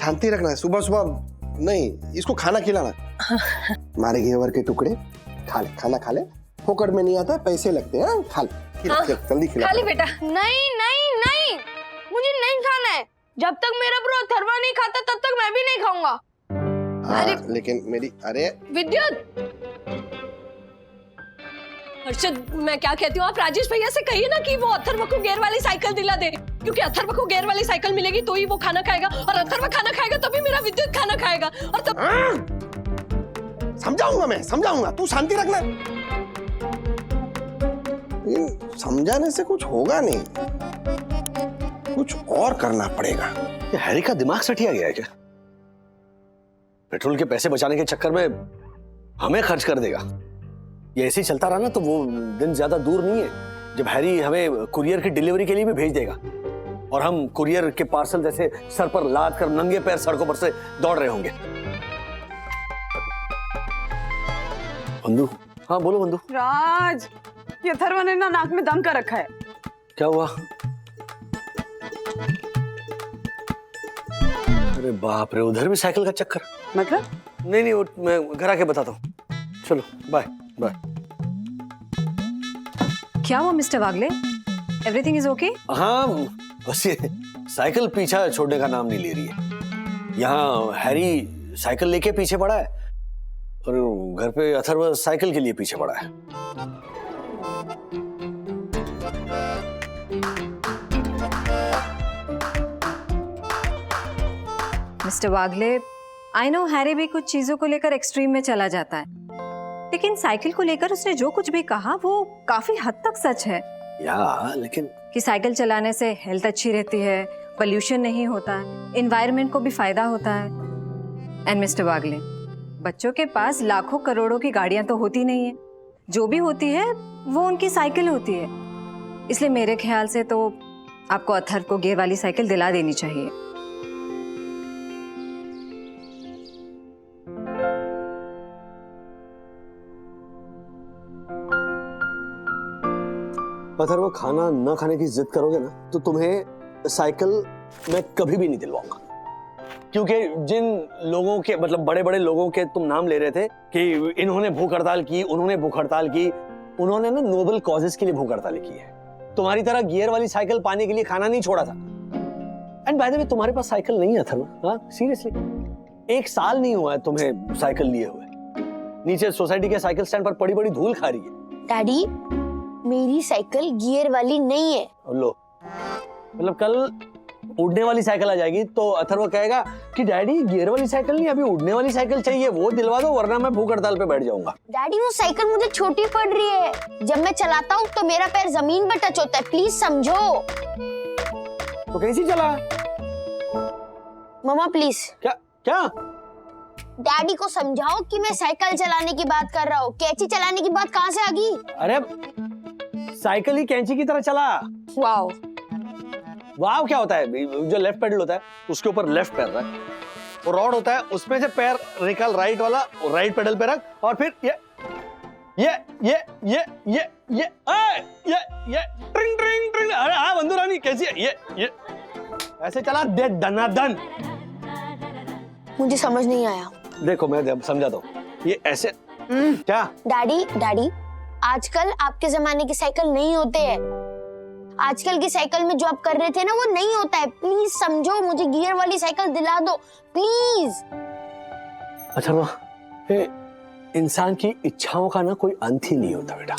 शांति रखना। सुबह सुबह नहीं, इसको खाना खिलाना। हमारे घेवर के टुकड़े खा ले, खाना खा ले। फोकट में नहीं आता, पैसे लगते हैं। खा ले, जल्दी खिला। खा ले बेटा। नहीं नहीं नहीं, मुझे नहीं खाना है। जब तक मेरा ब्रो अथर्वा नहीं खाता तब तक मैं भी नहीं खाऊंगा। हाँ, लेकिन मेरी, अरे विद्युत, हर्षद, मैं क्या कहती हूँ, आप राजेश भैया से कहिए ना कि वो अथर्वा को गियर वाली साइकिल दिला दे, क्योंकि अथर्वा को गियर वाली साइकिल मिलेगी तो ही वो खाना खाएगा, और अथर्वा खाना खाएगा तभी मेरा विद्युत खाना खाएगा, और तब समझाऊंगा मैं, समझाऊंगा, तू शांति रखना। समझाने से कुछ होगा नहीं, कुछ और करना पड़ेगा। ये हैरी का दिमाग सठिया गया है क्या? पेट्रोल के पैसे बचाने के चक्कर में हमें खर्च कर देगा। ये ऐसे ही चलता रहा ना तो वो दिन ज्यादा दूर नहीं है जब हैरी हमें कुरियर की डिलीवरी के लिए भी भेज देगा और हम कुरियर के पार्सल जैसे सर पर लाद कर नंगे पैर सड़कों पर से दौड़ रहे होंगे। बंधु, हाँ बोलो बंधु। राज, ये अथर्वा ने ना नाक में दम कर रखा है। क्या हुआ? अरे बाप रे, उधर भी साइकिल का चक्कर। मतलब? नहीं, मैं घर आके बताता हूँ। चलो बाय बाय। क्या हुआ mister Wagle? Everything is okay? हाँ, बस ये साइकिल पीछा छोड़ने का नाम नहीं ले रही है। यहाँ हैरी साइकिल लेके पीछे पड़ा है और घर पे अथर्व साइकिल के लिए पीछे पड़ा है। Mister Wagle, I know Harry भी कुछ चीजों को लेकर एक्सट्रीम में चला जाता है, लेकिन साइकिल को लेकर उसने जो कुछ भी कहा वो काफी हद तक सच है। या लेकिन कि साइकिल चलाने से हेल्थ अच्छी रहती है, पोल्यूशन नहीं होता है, एनवायरनमेंट को भी फायदा होता है। एंड मिस्टर वागले, बच्चों के पास लाखों करोड़ों की गाड़ियां तो होती नहीं है, जो भी होती है वो उनकी साइकिल होती है। इसलिए मेरे ख्याल से तो आपको अथर्व को गियर वाली साइकिल दिला देनी चाहिए। अथर्व, खाना न खाने की जिद करोगे ना तो तुम्हें साइकिल मैं कभी भी नहीं दिलवाऊंगा। क्योंकि जिन लोगों के मतलब बड़े बड़े लोगों के तुम नाम ले रहे थे कि इन्होंने भूख हड़ताल की, उन्होंने भूख हड़ताल की, उन्होंने ना नोबल कॉजेस के लिए भूख हड़ताल की है। तुम्हारी तरह गियर वाली साइकिल पाने के लिए खाना नहीं छोड़ा था। एंड बाय द वे, तुम्हारे पास साइकिल नहीं है अथर्व। हाँ सीरियसली, 1 साल नहीं हुआ है तुम्हें साइकिल लिए हुए। नीचे सोसाइटी के साइकिल स्टैंड पर पड़ी पड़ी धूल खा रही है। डैडी, मेरी साइकिल गियर वाली नहीं है। लो, मतलब कल उड़ने वाली साइकिल आ जाएगी तो अथर्व कहेगा कि डैडी गियर वाली साइकिल नहीं, अभी उड़ने वाली साइकिल चाहिए, वो दिलवा दो वरना मैं भूख हड़ताल पे बैठ जाऊंगा। डैडी, वो साइकिल मुझे छोटी पड़ रही है। जब मैं चलाता हूँ तो मेरा पैर जमीन पर टच होता है, प्लीज समझो। तो कैसी चला? मामा प्लीज। क्या क्या? डैडी को समझाओ कि मैं साइकिल चलाने की बात कर रहा हूँ, कैंची चलाने की बात कहाँ से आ गई? अरे साइकिल ही कैंची की तरह चला। वाओ। वाव क्या होता है? जो लेफ्ट पेडल होता है उसके ऊपर लेफ्ट पैर रख, और रॉड होता है उसमें से पैर निकाल राइट वाला, और राइट पेडल पे रख, और फिर ये ट्रिंग ट्रिंग ट्रिंग। अरे हाँ बंधु रानी, कैसी है? ये ऐसे चला दे दनादन। मुझे समझ नहीं आया। देखो मैं समझाता हूँ, ये ऐसे क्या? डैडी, आजकल आपके जमाने की साइकिल नहीं होते हैं। आजकल की साइकिल में जो आप कर रहे थे ना वो नहीं होता है। प्लीज समझो, मुझे गियर वाली साइकिल दिला दो प्लीज। अच्छा माँ, इंसान की इच्छाओं का ना कोई अंत ही नहीं होता बेटा।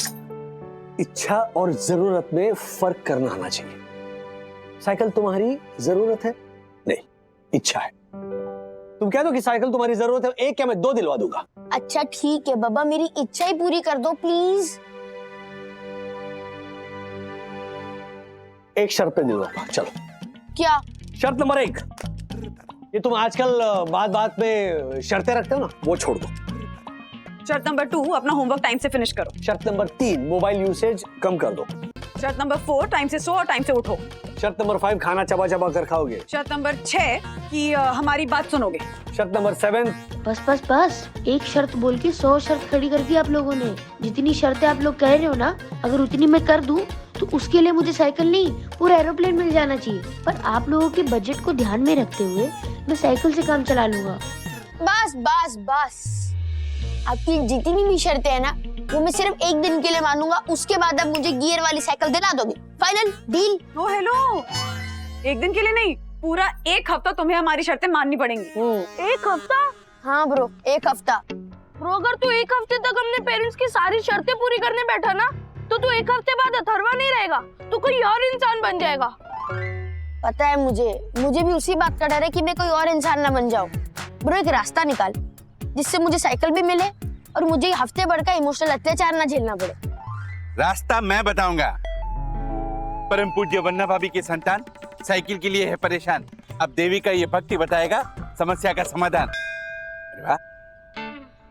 इच्छा और जरूरत में फर्क करना आना चाहिए। साइकिल तुम्हारी जरूरत है? नहीं, इच्छा है। तुम कह दो कि साइकिल तुम्हारी जरूरत है, एक क्या मैं 2 दिलवा दूंगा। अच्छा ठीक है बाबा, मेरी इच्छा ही पूरी कर दो प्लीज। एक शर्त पे दिलवाऊंगा, चलो। क्या? शर्त नंबर 1, ये तुम आजकल बात बात पे शर्तें रखते हो ना, वो छोड़ दो। शर्त नंबर 2, अपना होमवर्क टाइम से फिनिश करो। शर्त नंबर 3, मोबाइल यूसेज कम कर दो। शर्त नंबर 4, टाइम से सो और टाइम से उठो। शर्त नंबर 5, खाना चबा चबा कर खाओगे। शर्त नंबर 6 कि हमारी बात सुनोगे। शर्त नंबर 7, बस एक शर्त बोल के 100 शर्त खड़ी कर दी आप लोगों ने। जितनी शर्तें आप लोग कह रहे हो ना, अगर उतनी मैं कर दूं तो उसके लिए मुझे साइकिल नहीं पूरा एरोप्लेन मिल जाना चाहिए। पर आप लोगों के बजट को ध्यान में रखते हुए मैं साइकिल से काम चला लूंगा। बस आपकी जितनी भी शर्तें हैं ना वो मैं सिर्फ 1 दिन के लिए मानूंगा। उसके बाद आप मुझे गियर वाली साइकिल दिला दोगे। Final deal? ओ हेलो, 1 दिन के लिए नहीं, पूरा 1 हफ्ता तुम्हें हमारी शर्तें माननी पड़ेंगी। 1 हफ्ता? हाँ ब्रो, 1 हफ्ता। ब्रो अगर तू 1 हफ्ते तक अपने पेरेंट्स की सारी शर्तें पूरी करने बैठा ना तो तू 1 हफ्ते बाद अथर्वा नहीं रहेगा, तू कोई और इंसान बन जाएगा। पता है मुझे भी उसी बात का डर है कि मैं कोई और इंसान ना बन जाऊं। ब्रो एक रास्ता निकाल जिससे मुझे साइकिल भी मिले और मुझे हफ्ते भर का इमोशनल अत्याचार ना झेलना पड़े। रास्ता मैं बताऊंगा। परम पूज्य वन्ना भाभी की संतान साइकिल के लिए है परेशान, अब देवी का ये भक्ति बताएगा समस्या का समाधान।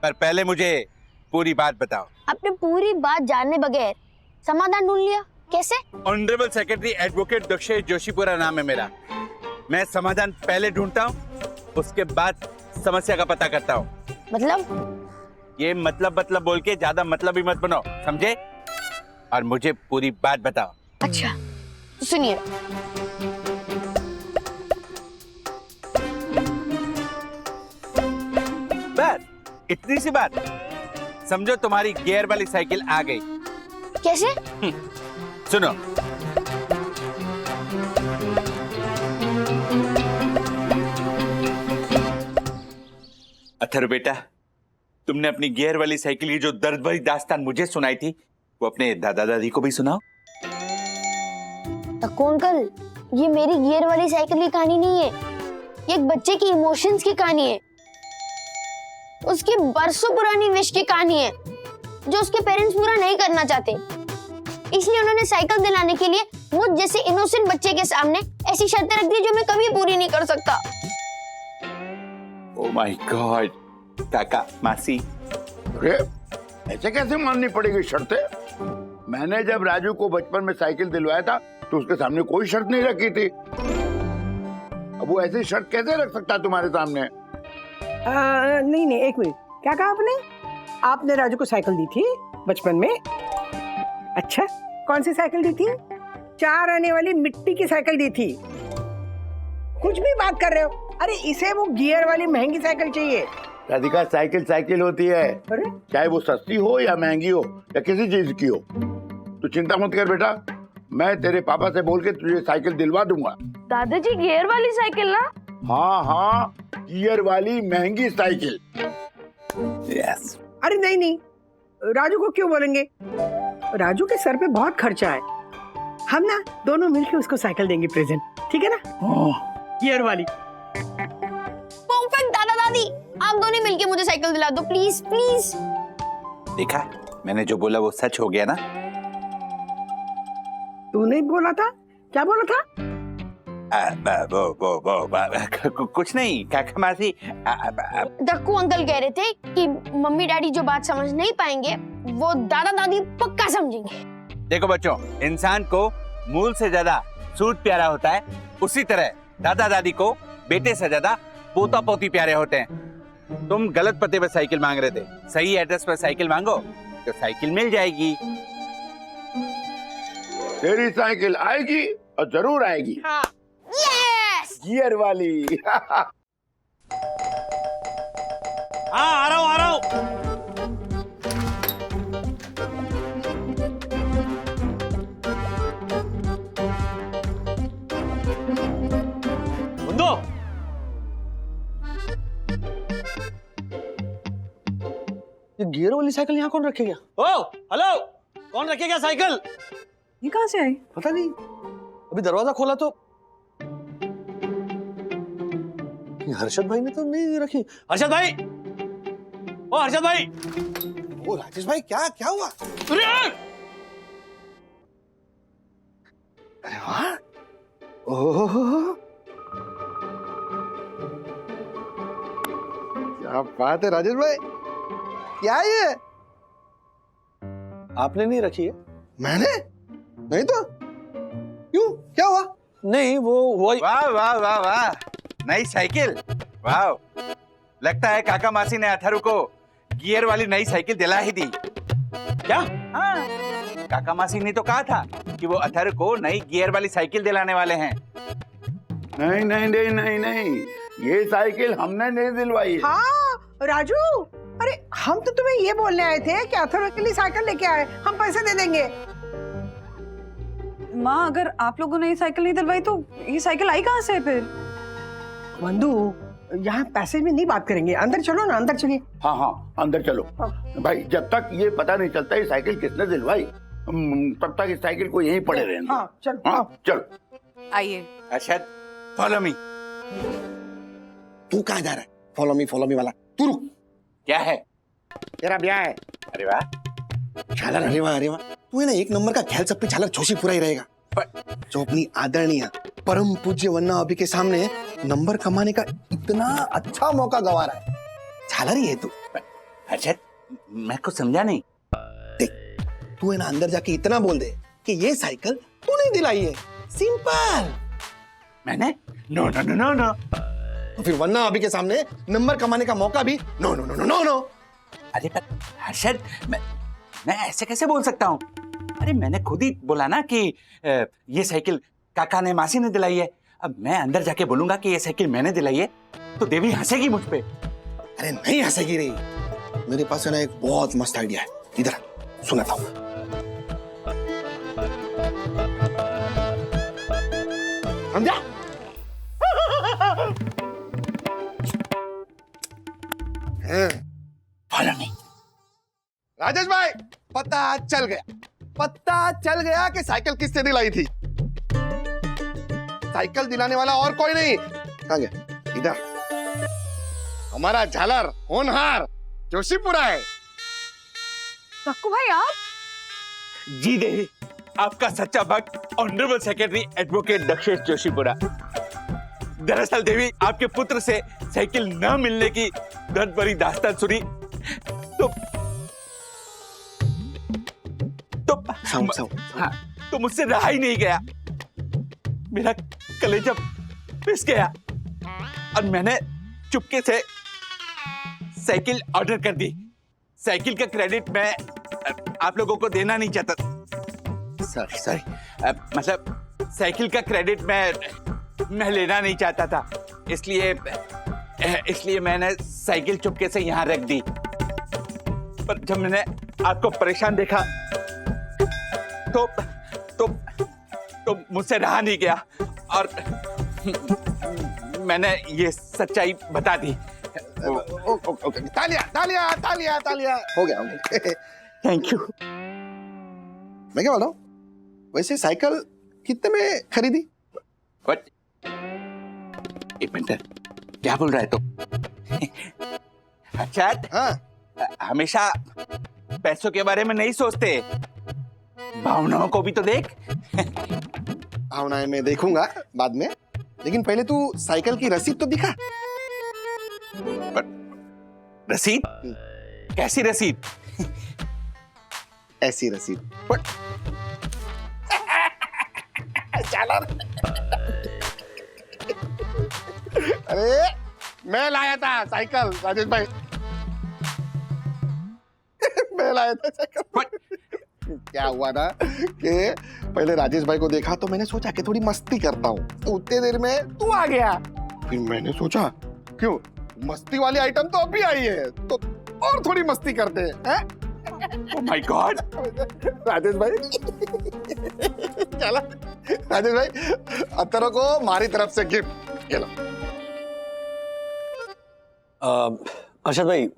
पर पहले मुझे पूरी बात बताओ। आपने पूरी बात जानने बगैर समाधान ढूंढ लिया, कैसे? Honourable secretary advocate Dakshesh Joshipura नाम है मेरा। मैं समाधान पहले ढूंढता हूँ, उसके बाद समस्या का पता करता हूँ। मतलब? ये मतलब बोल के ज्यादा मतलब ही मत बनो, समझे? और मुझे पूरी बात बताओ। अच्छा तो सुनिए, बस इतनी सी बात। समझो तुम्हारी गियर वाली साइकिल आ गई। कैसे? सुनो, अथर्व बेटा, तुमने अपनी गियर वाली साइकिल की जो दर्द भरी दास्तान मुझे सुनाई थी, वो अपने दादा दादी को भी सुनाओ। तक्कू अंकल, ये मेरी गियर वाली साइकिल की कहानी नहीं है, ये एक बच्चे की इमोशंस की कहानी है, उसकी बरसों पुरानी विश की कहानी है जो उसके पेरेंट्स पूरा नहीं करना चाहते, इसलिए उन्होंने साइकिल दिलाने के लिए मुझ जैसे इनोसेंट बच्चे के सामने ऐसी शर्तें रख दी जो मैं कभी पूरी नहीं कर सकता। ओह माय गॉड, काका मासी, अरे ऐसे कैसे माननी पड़ेगी शर्तें? मैंने जब राजू को बचपन में साइकिल दिलवाया था तो उसके सामने कोई शर्त नहीं रखी थी। अब वो ऐसी शर्त कैसे रख सकता तुम्हारे सामने? नहीं नहीं, एक मिनट, क्या कहा आपने? आपने राजू को साइकिल दी थी बचपन में? अच्छा, कौन सी साइकिल दी थी? 4 आने वाली मिट्टी की साइकिल दी थी। कुछ भी बात कर रहे हो? अरे इसे वो गियर वाली महंगी साइकिल चाहिए। राधिका, साइकिल साइकिल होती है, चाहे वो सस्ती हो या महंगी हो या किसी चीज की हो। तू चिंता मत कर बेटा, मैं तेरे पापा से बोल के तुझे साइकिल दिलवा दूंगा। दादाजी, गियर वाली साइकिल ना? हाँ हाँ, गियर वाली महंगी साइकिल। यस। अरे नहीं नहीं, राजू को क्यों बोलेंगे? राजू के सर पे बहुत खर्चा है, हम ना दोनों मिलकर उसको साइकिल देंगे प्रेजेंट, ठीक है ना? गियर वाली। परफेक्ट दादा दादी, आप दोनों मिलके मुझे साइकिल दिला दो प्लीज प्लीज। देखा, मैंने जो बोला वो सच हो गया ना? तू नहीं बोला था? क्या बोला था? कुछ नहीं काका मासी। दक्कू अंकल कह रहे थे कि मम्मी डैडी जो बात समझ नहीं पाएंगे वो दादा दादी पक्का समझेंगे। देखो बच्चों, इंसान को मूल से ज्यादा सूद प्यारा होता है, उसी तरह दादा दादी को बेटे से ज्यादा पोता पोती प्यारे होते हैं। तुम गलत पते पर साइकिल मांग रहे थे, सही एड्रेस पर साइकिल मांगो तो साइकिल मिल जाएगी। तेरी साइकिल आएगी और जरूर आएगी। हाँ। यस! गियर वाली। हाँ, आ रहा हूँ आ रहा हूँ। बंदो, ये गियर वाली साइकिल यहाँ कौन रखेगा? ओ हेलो, कौन रखेगा साइकिल? ये कहाँ से आई? पता नहीं, अभी दरवाजा खोला तो हर्षद भाई ने तो नहीं रखी। हर्षद भाई, ओ हर्षद भाई। ओ राजेश भाई, क्या क्या हुआ? अरे वाह, ओह क्या बात है राजेश भाई, क्या ये? आपने नहीं रखी है? मैंने नहीं तो क्यों, क्या हुआ? नहीं, वो हुआ। वाह वाह वाह वाह, नई साइकिल, वाह। लगता है काका मासी ने अथर्व को गियर वाली नई साइकिल दिला ही दी। क्या? हाँ, काका मासी ने तो कहा था कि वो अथर्व को नई गियर वाली साइकिल दिलाने वाले हैं। नहीं नहीं नहीं नहीं नहीं, ये साइकिल हमने नहीं दिलवाई। हाँ राजू, अरे हम तो तुम्हें ये बोलने आए थे कि अथर्व के लिए साइकिल लेके आए, हम पैसे दे देंगे। माँ, अगर आप लोगों ने ये साइकिल नहीं दिलवाई तो ये साइकिल आई कहाँ से फिर? बंधु, यहाँ पैसे में नहीं बात करेंगे, अंदर चलो ना, अंदर चलिए। हाँ हाँ, अंदर चलो। भाई, जब तक ये पता नहीं चलता ये साइकिल किसने दिलवाई, तब तक इस साइकिल को यहीं पड़े रहने। हाँ चलो। हाँ चलो। आइए। Arshad, follow me. तू कहाँ जा रहा है? फॉलो मी वाला, तू रुक। क्या है? तेरा ब्याह है। अरे वाह, झालर, अरे वाह अरे वाह, तू है ना एक नंबर का खेल सबकी झालर जोशी पूरा ही रहेगा। जो अपनी आदरणीय परम पूज्य वन्ना अभी के सामने नंबर कमाने का इतना अच्छा मौका गंवा रहा है, झालर ही है तू। अर्शद, मैं कुछ समझा नहीं। देख, तू है ना अंदर जाके इतना बोल दे कि ये साइकिल तू नहीं दिलाई है, सिंपल। मैंने? No no no no no. तो फिर वन्ना अभी के सामने नंबर कमाने का मौका भी no no no no no no. अरे पर हर्षद, मैं ऐसे कैसे बोल सकता हूँ? अरे मैंने खुद ही बोला ना कि ये साइकिल काका ने मासी ने दिलाई है। अब मैं अंदर जाके बोलूंगा कि ये साइकिल मैंने दिलाई है तो देवी हंसेगी मुझ पे। अरे नहीं हंसेगी रे, मेरे पास है ना एक बहुत मस्त आइडिया है, इधर सुनाता हूँ। समझा? Follow me. राजेश भाई, पता चल गया कि साइकिल किससे दिलाई थी। साइकिल दिलाने वाला और कोई नहीं। कहाँ गया? इधर हमारा झालर होनहार जोशीपुरा है। सक्कू भाई आप? जी देवी, आपका सच्चा भक्त honourable secretary advocate Dakshesh Joshipura. दरअसल देवी, आपके पुत्र से साइकिल न मिलने की दर्द भरी दास्तान सुनी हाँ, तो मुझसे रहा ही नहीं गया। मेरा कलेजा पिस गया और मैंने चुपके से साइकिल ऑर्डर कर दी। साइकिल का क्रेडिट मैं आप लोगों को देना नहीं चाहता। सॉरी, मतलब साइकिल का क्रेडिट मैं लेना नहीं चाहता था, इसलिए मैंने साइकिल चुपके से यहाँ रख दी। पर जब मैंने आपको परेशान देखा तो मुझसे रहा नहीं गया और मैंने ये सच्चाई बता दी। ओके, तालियां हो गया। Thank you. मैं क्या बोल रहा हूँ, वैसे साइकिल कितने में खरीदी? What? एक मिनट, क्या बोल रहा है तो? अच्छा, हाँ, हमेशा पैसों के बारे में नहीं सोचते, भावनाओं को भी तो देख। भावनाएं मैं देखूंगा बाद में, लेकिन पहले तू साइकिल की रसीद तो दिखा। रसीद? कैसी रसीद? ऐसी रसीद। अरे मैं लाया था साइकिल राजेश भाई। मैं लाया था साइकिल। क्या हुआ ना कि पहले राजेश भाई को देखा तो मैंने सोचा कि थोड़ी मस्ती करता हूँ, तो उतने देर में तू आ गया। फिर मैंने सोचा क्यों मस्ती वाली आइटम तो अभी आई है, तो और थोड़ी मस्ती करते हैं। Oh my God! राजेश भाई चला, राजेश भाई अतरो को हमारी तरफ से गिफ्ट। ये लो। अरशद भाई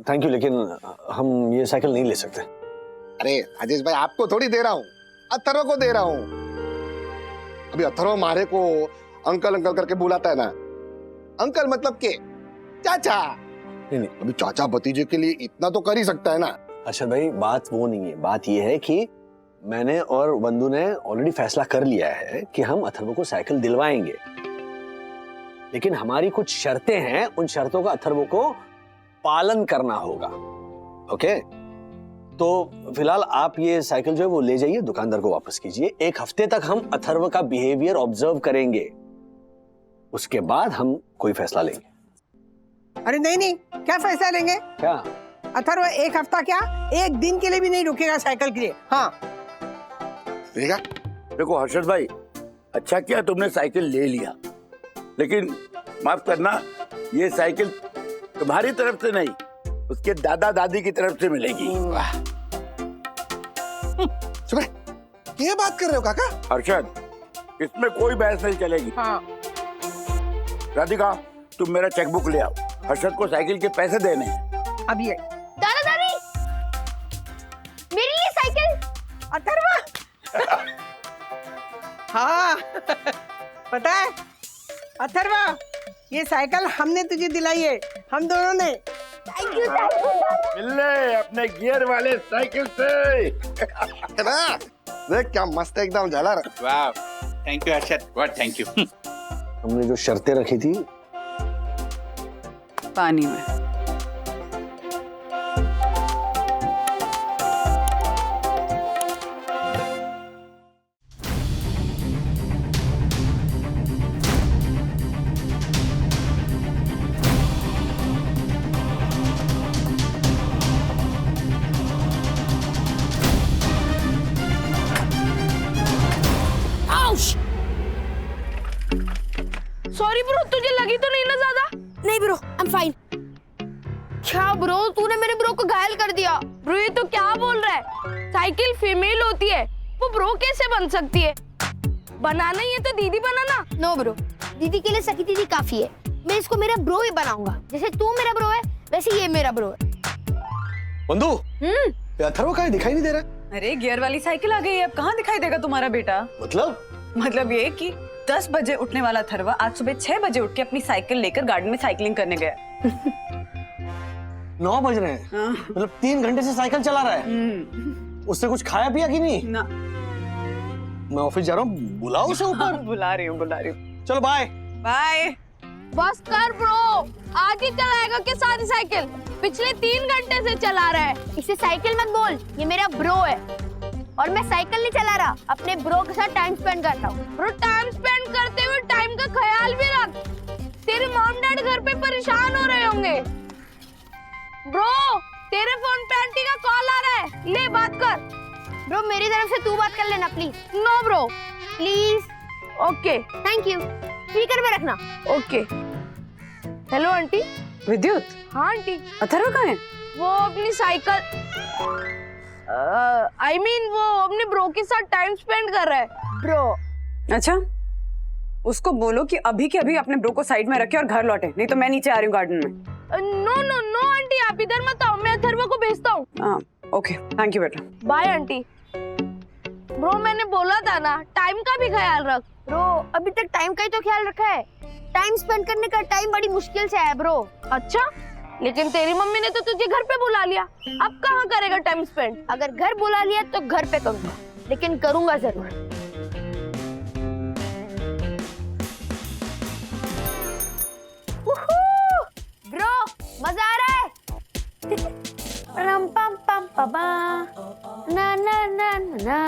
थैंक यू, लेकिन हम ये साइकिल नहीं ले सकते। अरे राजेश भाई, आपको थोड़ी दे रहा हूँ, अथरो को दे रहा हूँ। अभी अथरो मारे को अंकल अंकल करके बुलाता है ना। अंकल मतलब के चाचा। नहीं, अभी चाचा भतीजे के लिए इतना तो कर ही सकता है ना। अरशद भाई बात वो नहीं है, बात ये है कि मैंने और वंदू ने ऑलरेडी फैसला कर लिया है कि हम अथर्व को साइकिल दिलवाएंगे, लेकिन हमारी कुछ शर्तें हैं, उन शर्तों का अथर्व को पालन करना होगा। ओके, तो फिलहाल आप ये साइकिल जो है वो ले जाइए, दुकानदार को वापस कीजिए। एक हफ्ते तक हम अथर्व का बिहेवियर ऑब्जर्व करेंगे, उसके बाद हम कोई फैसला लेंगे। अरे नहीं, क्या फैसला लेंगे? क्या अथर्व एक हफ्ता क्या, एक दिन के लिए भी नहीं रुकेगा साइकिल के लिए। हाँ देखो हर्षद भाई, अच्छा किया तुमने साइकिल ले लिया, लेकिन माफ करना, ये साइकिल तुम्हारी तरफ से नहीं, उसके दादा दादी की तरफ से मिलेगी। क्या बात कर रहे हो काका? हर्षद, इसमें कोई बहस नहीं चलेगी। हाँ। राधिका, तुम मेरा चेकबुक ले आओ, हर्षद को साइकिल के पैसे देने हैं। अब ये दादा दादी, मेरी ये साइकिल। अथर्व हाँ पता है अथर्व, ये साइकिल हमने तुझे दिलाई है, हम दोनों ने। Thank you. मिले अपने गियर वाले साइकिल से। ना देख क्या मस्त है एकदम झालर। वाह, thank you Harshad, God thank you. हमने जो शर्तें रखी थी पानी में। सॉरी ब्रो, तुझे लगी तो नहीं ना ज्यादा? नहीं ब्रो, आई एम फाइन। क्या ब्रो, तूने मेरे ब्रो को घायल कर दिया। ब्रो ये तो क्या बोल रहा है? साइकिल फीमेल होती है, वो ब्रो कैसे बन सकती है? बनाना ही है तो दीदी बनाना। नो ब्रो, दीदी के लिए सखी दीदी काफी है। मैं इसको मेरा ब्रो ही बनाऊंगा। जैसे तू मेरा ब्रो है वैसे ये मेरा ब्रो है। बंधु, ये अथर्व कहाँ है? दिखाई नहीं दे रहा। अरे गियर वाली साइकिल आ गई है, अब कहाँ दिखाई देगा तुम्हारा बेटा? मतलब ये कि 10 बजे उठने वाला अथर्व आज सुबह 6 बजे उठ के अपनी साइकिल लेकर गार्डन में साइकिलिंग करने गया। 9 बज रहे हैं। मतलब 3 घंटे से साइकिल चला रहा है। उसने कुछ खाया पिया कि नहीं? ना। मैं ऑफिस जा रहा हूँ, बुलाओ उसे ऊपर। बुला रही हूँ। चलो बाय। बाय। बस कर ब्रो, आज ही चलाएगा क्या सारी साइकिल? पिछले 3 घंटे से चला रहा है। इसे साइकिल मत बोल, ये मेरा ब्रो है और मैं साइकिल नहीं चला रहा, अपने ब्रो के साथ टाइम स्पेंड कर रहा हूँ। ब्रो टाइम स्पेंड करते हुए टाइम का ख्याल भी रख। तेरे मॉम डैड घर पे परेशान हो रहे होंगे। ब्रो तेरे फोन पे आंटी का कॉल आ रहा है, ले बात कर। ब्रो मेरी तरफ से तू बात कर लेना please. No bro. Please. Okay thank you. Speaker में रखना। ओके। Hello aunty. विद्युत। हाँ आंटी। अथर्व कहाँ है? वो अपनी साइकिल I mean, वो अपने ब्रो के साथ टाइम स्पेंड कर रहा है। ब्रो। अच्छा, उसको बोलो कि अभी के अभी अपने ब्रो को साइड में रखे और घर लौटे, नहीं तो मैं नीचे आ रही हूँ गार्डन में। नो नो नो आंटी, आप इधर मत आओ, मैं अथर्व को भेजता हूँ। हाँ ओके, थैंक यू बेटा। Bye aunty. ब्रो मैंने बोला था ना, टाइम का भी ख्याल रख। ब्रो अभी तक टाइम का ही तो ख्याल रखा है। टाइम स्पेंड करने का टाइम बड़ी मुश्किल से है ब्रो। अच्छा, लेकिन तेरी मम्मी ने तो तुझे घर पे बुला लिया, अब कहाँ करेगा टाइम स्पेंड? अगर घर बुला लिया तो घर पे करूंगा, लेकिन करूंगा जरूर। ब्रो मजा आ रहा है। रम पम पम पबा ना ना ना ना।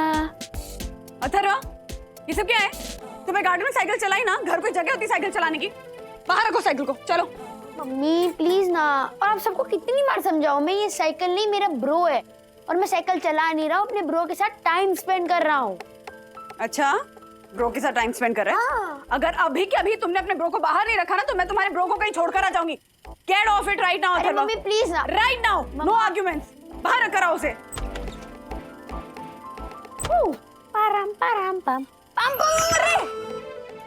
अथर्व, ये सब क्या है? तुम्हें गार्डन में साइकिल चलाई ना, घर पे जगह होती साइकिल चलाने की। बाहर रखो साइकिल को, चलो। मम्मी प्लीज ना, और आप सबको कितनी बार समझाओ, मैं ये साइकिल नहीं, मेरा ब्रो है और मैं साइकिल चला नहीं रहा हूँ, अपने ब्रो के साथ टाइम स्पेंड कर रहा हूँ। अच्छा, ब्रो के साथ टाइम स्पेंड कर रहे हैं? हाँ। अगर अभी के अभी तुमने अपने ब्रो को बाहर नहीं रखा ना, तो मैं तुम्हारे ब्रो को कहीं छोड़कर आ जाऊंगी। Get off it right now. अरे मम्मी प्लीज ना, राइट नाउ, नो आर्गुमेंट्स। बाहर रखा रहा उसे। पारम पारम पम पम पम।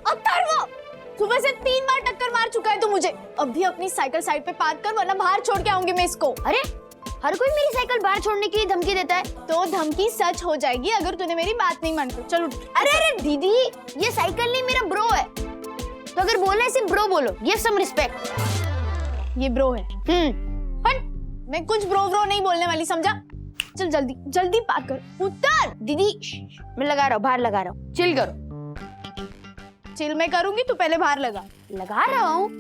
अथर्व, सुबह से 3 बार टक्कर मार चुका है तू मुझे। अभी अपनी साइकिल साइड पे पार्क कर, वरना बाहर छोड़ के आऊंगी मैं इसको। अरे हर कोई मेरी साइकिल बाहर छोड़ने के लिए धमकी देता है। तो धमकी सच हो जाएगी अगर तूने मेरी बात नहीं मानी तो। चलो। अरे अरे दीदी, ये साइकिल नहीं, मेरा ब्रो है, तो अगर बोलना है सिर्फ ब्रो बोलो। Give some respect. ये ब्रो है। हट, मैं कुछ ब्रो ब्रो नहीं बोलने वाली, समझा? चल जल्दी जल्दी पार्क कर। उतर। दीदी मैं लगा रहा हूँ, बाहर लगा रहा हूँ, चिल करो। चिल मैं करूंगी, तू पहले बाहर लगा रहा हूँ।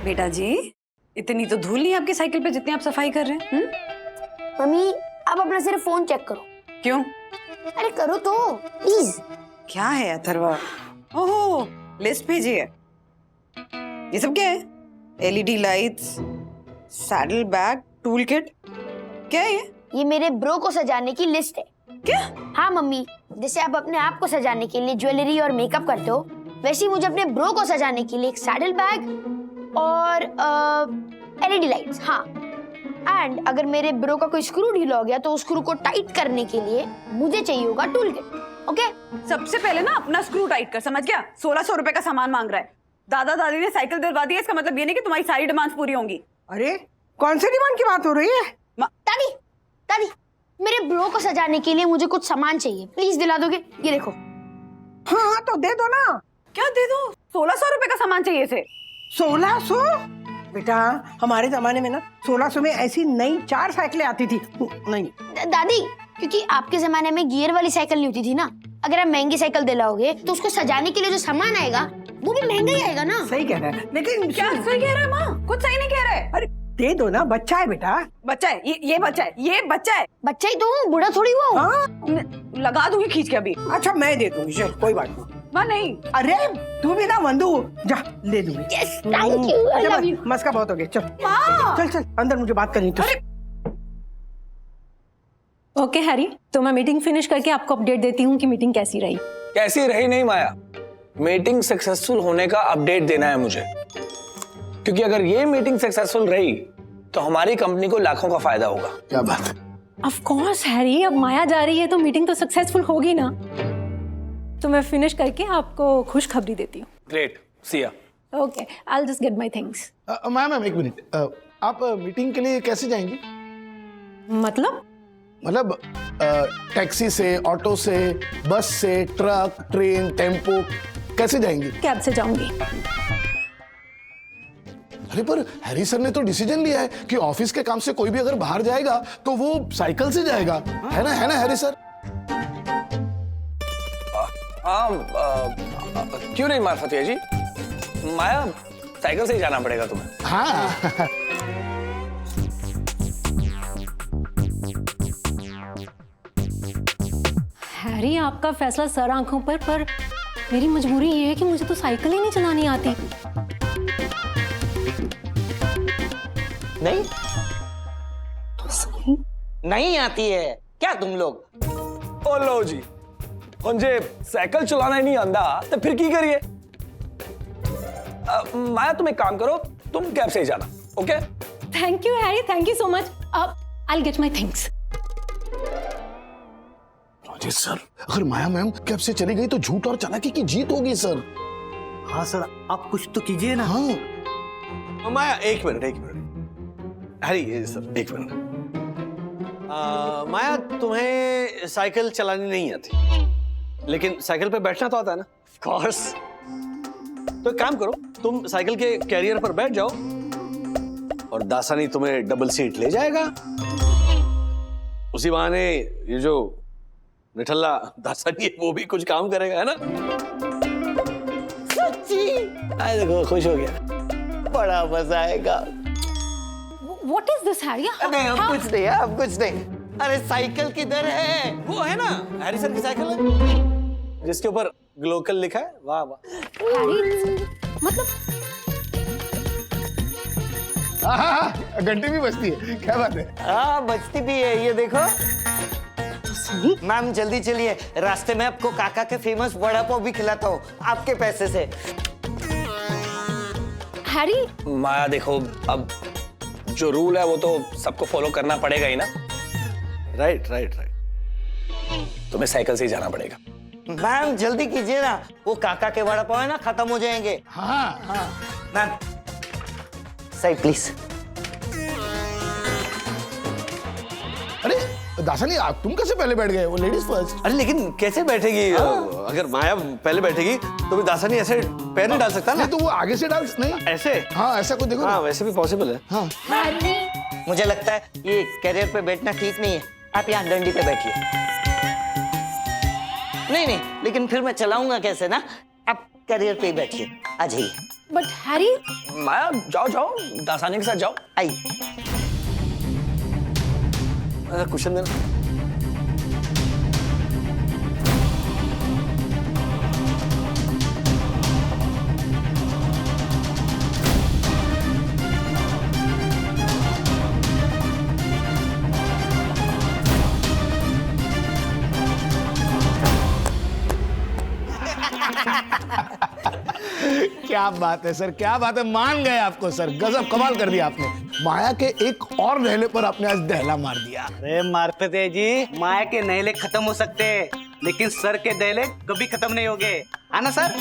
बेटा जी, इतनी तो धूल नहीं आपकी साइकिल पे जितनी आप सफाई कर रहे हैं। मम्मी आप अपना सिर्फ फोन चेक करो। क्यों? अरे करो तो प्लीज। क्या है अथर्व? ओहो, लिस्ट भेजी है। ये सब क्या है? LED lights, saddle bag, tool kit, क्या है ये? ये मेरे ब्रो को सजाने की लिस्ट है। क्या? हाँ मम्मी, जैसे आप अपने आप को सजाने के लिए ज्वेलरी और मेकअप करते हो, वैसे ही मुझे अपने ब्रो को सजाने के लिए एक सैडल बैग और एलईडी लाइट्स। हाँ, एंड अगर मेरे ब्रो का कोई स्क्रू ढीला हो गया तो उस स्क्रू को टाइट करने के लिए मुझे चाहिए होगा टूल किट। ओके? सबसे पहले ना अपना स्क्रू टाइट कर, समझ गया? 1600 रुपए का सामान मांग रहा है। दादा दादी ने साइकिल दिलवा दी है, इसका मतलब ये नहीं कि तुम्हारी सारी डिमांड्स पूरी होंगी। अरे कौन सी डिमांड की बात हो रही है? दादी दादी, मेरे ब्रो को सजाने के लिए मुझे कुछ सामान चाहिए, प्लीज दिला दोगे? ये देखो। हाँ तो दे दो ना। क्या दे दो? 1600 रुपए का सामान चाहिए इसे। 1600? बेटा हमारे जमाने में ना 1600 में ऐसी नई 4 साइकिलें आती थी। नहीं दादी, क्योंकि आपके जमाने में गियर वाली साइकिल नहीं होती थी ना, अगर आप महंगी साइकिल दिलाओगे तो उसको सजाने के लिए जो सामान आएगा वो भी महंगा ही आएगा ना। सही कह रहा है, लेकिन क्या सही कह रहा है माँ? कुछ सही नहीं कह रहा है। अरे दे दो ना, बच्चा है बेटा। बच्चा है ये बच्चा है, ये बच्चा है। बच्चा ही तो हूँ, बूढ़ा थोड़ी हुआ हूँ। हाँ? लगा दूंगी खींच के अभी। अच्छा मैं दे दूंगी, चल कोई बात नहीं। माँ नहीं। अरे तू भी ना बंधु, जा दे दूंगी। Yes, thank you, I love you. मस्का बहुत हो गया, चल माँ! चल चल अंदर, मुझे बात करनी थी। ओके हैरी, तो मैं मीटिंग फिनिश करके आपको अपडेट देती हूँ कि मीटिंग कैसी रही। कैसी रही नहीं माया, मीटिंग सक्सेसफुल होने का अपडेट देना है मुझे, क्योंकि अगर ये मीटिंग सक्सेसफुल रही तो हमारी कंपनी को लाखों का फायदा होगा। क्या बात है। ऑफ कोर्स हैरी, अब माया जा रही है तो मीटिंग तो सक्सेसफुल होगी ना। तो मैं फिनिश करके आपको खुशखबरी देती हूँ। ग्रेट, सी या। Okay, I will just get my things. Ma'am एक मिनट, आप मीटिंग के लिए कैसे जाएंगी? मतलब टैक्सी से, ऑटो से, बस से, ट्रक, ट्रेन, टेम्पो, कैसे जाएंगी? कैब से जाऊंगी। अरे पर हैरी सर ने तो डिसीजन लिया है कि ऑफिस के काम से कोई भी अगर बाहर जाएगा तो वो साइकिल से जाएगा, है ना हैरी सर? क्यों नहीं मार्फतिया जी, माया साइकिल से ही जाना पड़ेगा तुम्हें। हाँ। हैरी, आपका फैसला सर आंखों पर मेरी मजबूरी ये है कि मुझे तो साइकिल ही नहीं चलानी आती। नहीं तो सही नहीं आती है क्या तुम लोग? ओ लो जी, मुझे साइकिल चलाना ही नहीं आंदा तो फिर की करिए? माया तुम एक काम करो, तुम कैब से ही जाना। Okay? Thank you Harry, thank you so much. I will get my things. जी सर, अगर माया मैम कैब से चली गई तो झूठ और चालाकी की जीत होगी सर। हाँ सर, आप कुछ तो कीजिए ना। हाँ माया एक मिनट हैरी सर, एक मिनट। माया तुम्हें साइकिल चलानी नहीं आती, लेकिन साइकिल पे बैठना तो आता है ना? Of course. तो एक काम करो, तुम साइकिल के कैरियर पर बैठ जाओ और दासानी तुम्हें डबल सीट ले जाएगा। उसी बहाने ये जो निठल्ला दासानी है वो भी कुछ काम करेगा, है ना? सच्ची? आए देखो, खुश हो गया। बड़ा मजा आएगा। What is this Harry? नहीं, अब कुछ नहीं है, अब कुछ नहीं। अरे साइकिल किधर है? वो है ना हैरी सर की साइकिल है, जिसके ऊपर ग्लोकल लिखा है। वाह वाह हैरी, मतलब घंटी भी बजती है, क्या बात है? हाँ बजती भी है, ये देखो। मैम जल्दी चलिए, रास्ते में आपको काका के फेमस वड़ा पाव भी खिलाता हूँ आपके पैसे से। हैरी, माया देखो, अब जो रूल है वो तो सबको फॉलो करना पड़ेगा ही ना। राइट। तुम्हें साइकिल से ही जाना पड़ेगा। मैम जल्दी कीजिए ना, वो काका के वड़ा पाव है ना, खत्म हो जाएंगे। हाँ। Ma'am side please. अरे दासानी, आप तुम कैसे पहले बैठ गए? वो लेडीज फर्स्ट। अरे लेकिन कैसे बैठेगी? अगर माया पहले बैठेगी तो भी दासानी ऐसे पैर नहीं डाल सकता ना? तो वो आगे से डाल नहीं ऐसे? हाँ ऐसा कुछ देखो। हाँ वैसे भी पॉसिबल है। हाँ। मुझे लगता है ये कैरियर पे बैठना ठीक नहीं है, आप यहाँ डंडी पे बैठिए। नहीं, लेकिन फिर मैं चलाऊंगा कैसे ना? आप कैरियर पे ही बैठिए, आ जाइए। बट हैरी, माया जाओ, दासानी के साथ जाओ। आइए। क्वेश्चन देना। क्या बात है सर, क्या बात है, मान गए आपको सर, गजब कमाल कर दिया आपने। माया के एक और नहले पर आपने आज दहला मार दिया। अरे मार्फते जी, माया के नहले खत्म हो सकते हैं, लेकिन सर के दहले कभी खत्म नहीं होंगे, है ना सर?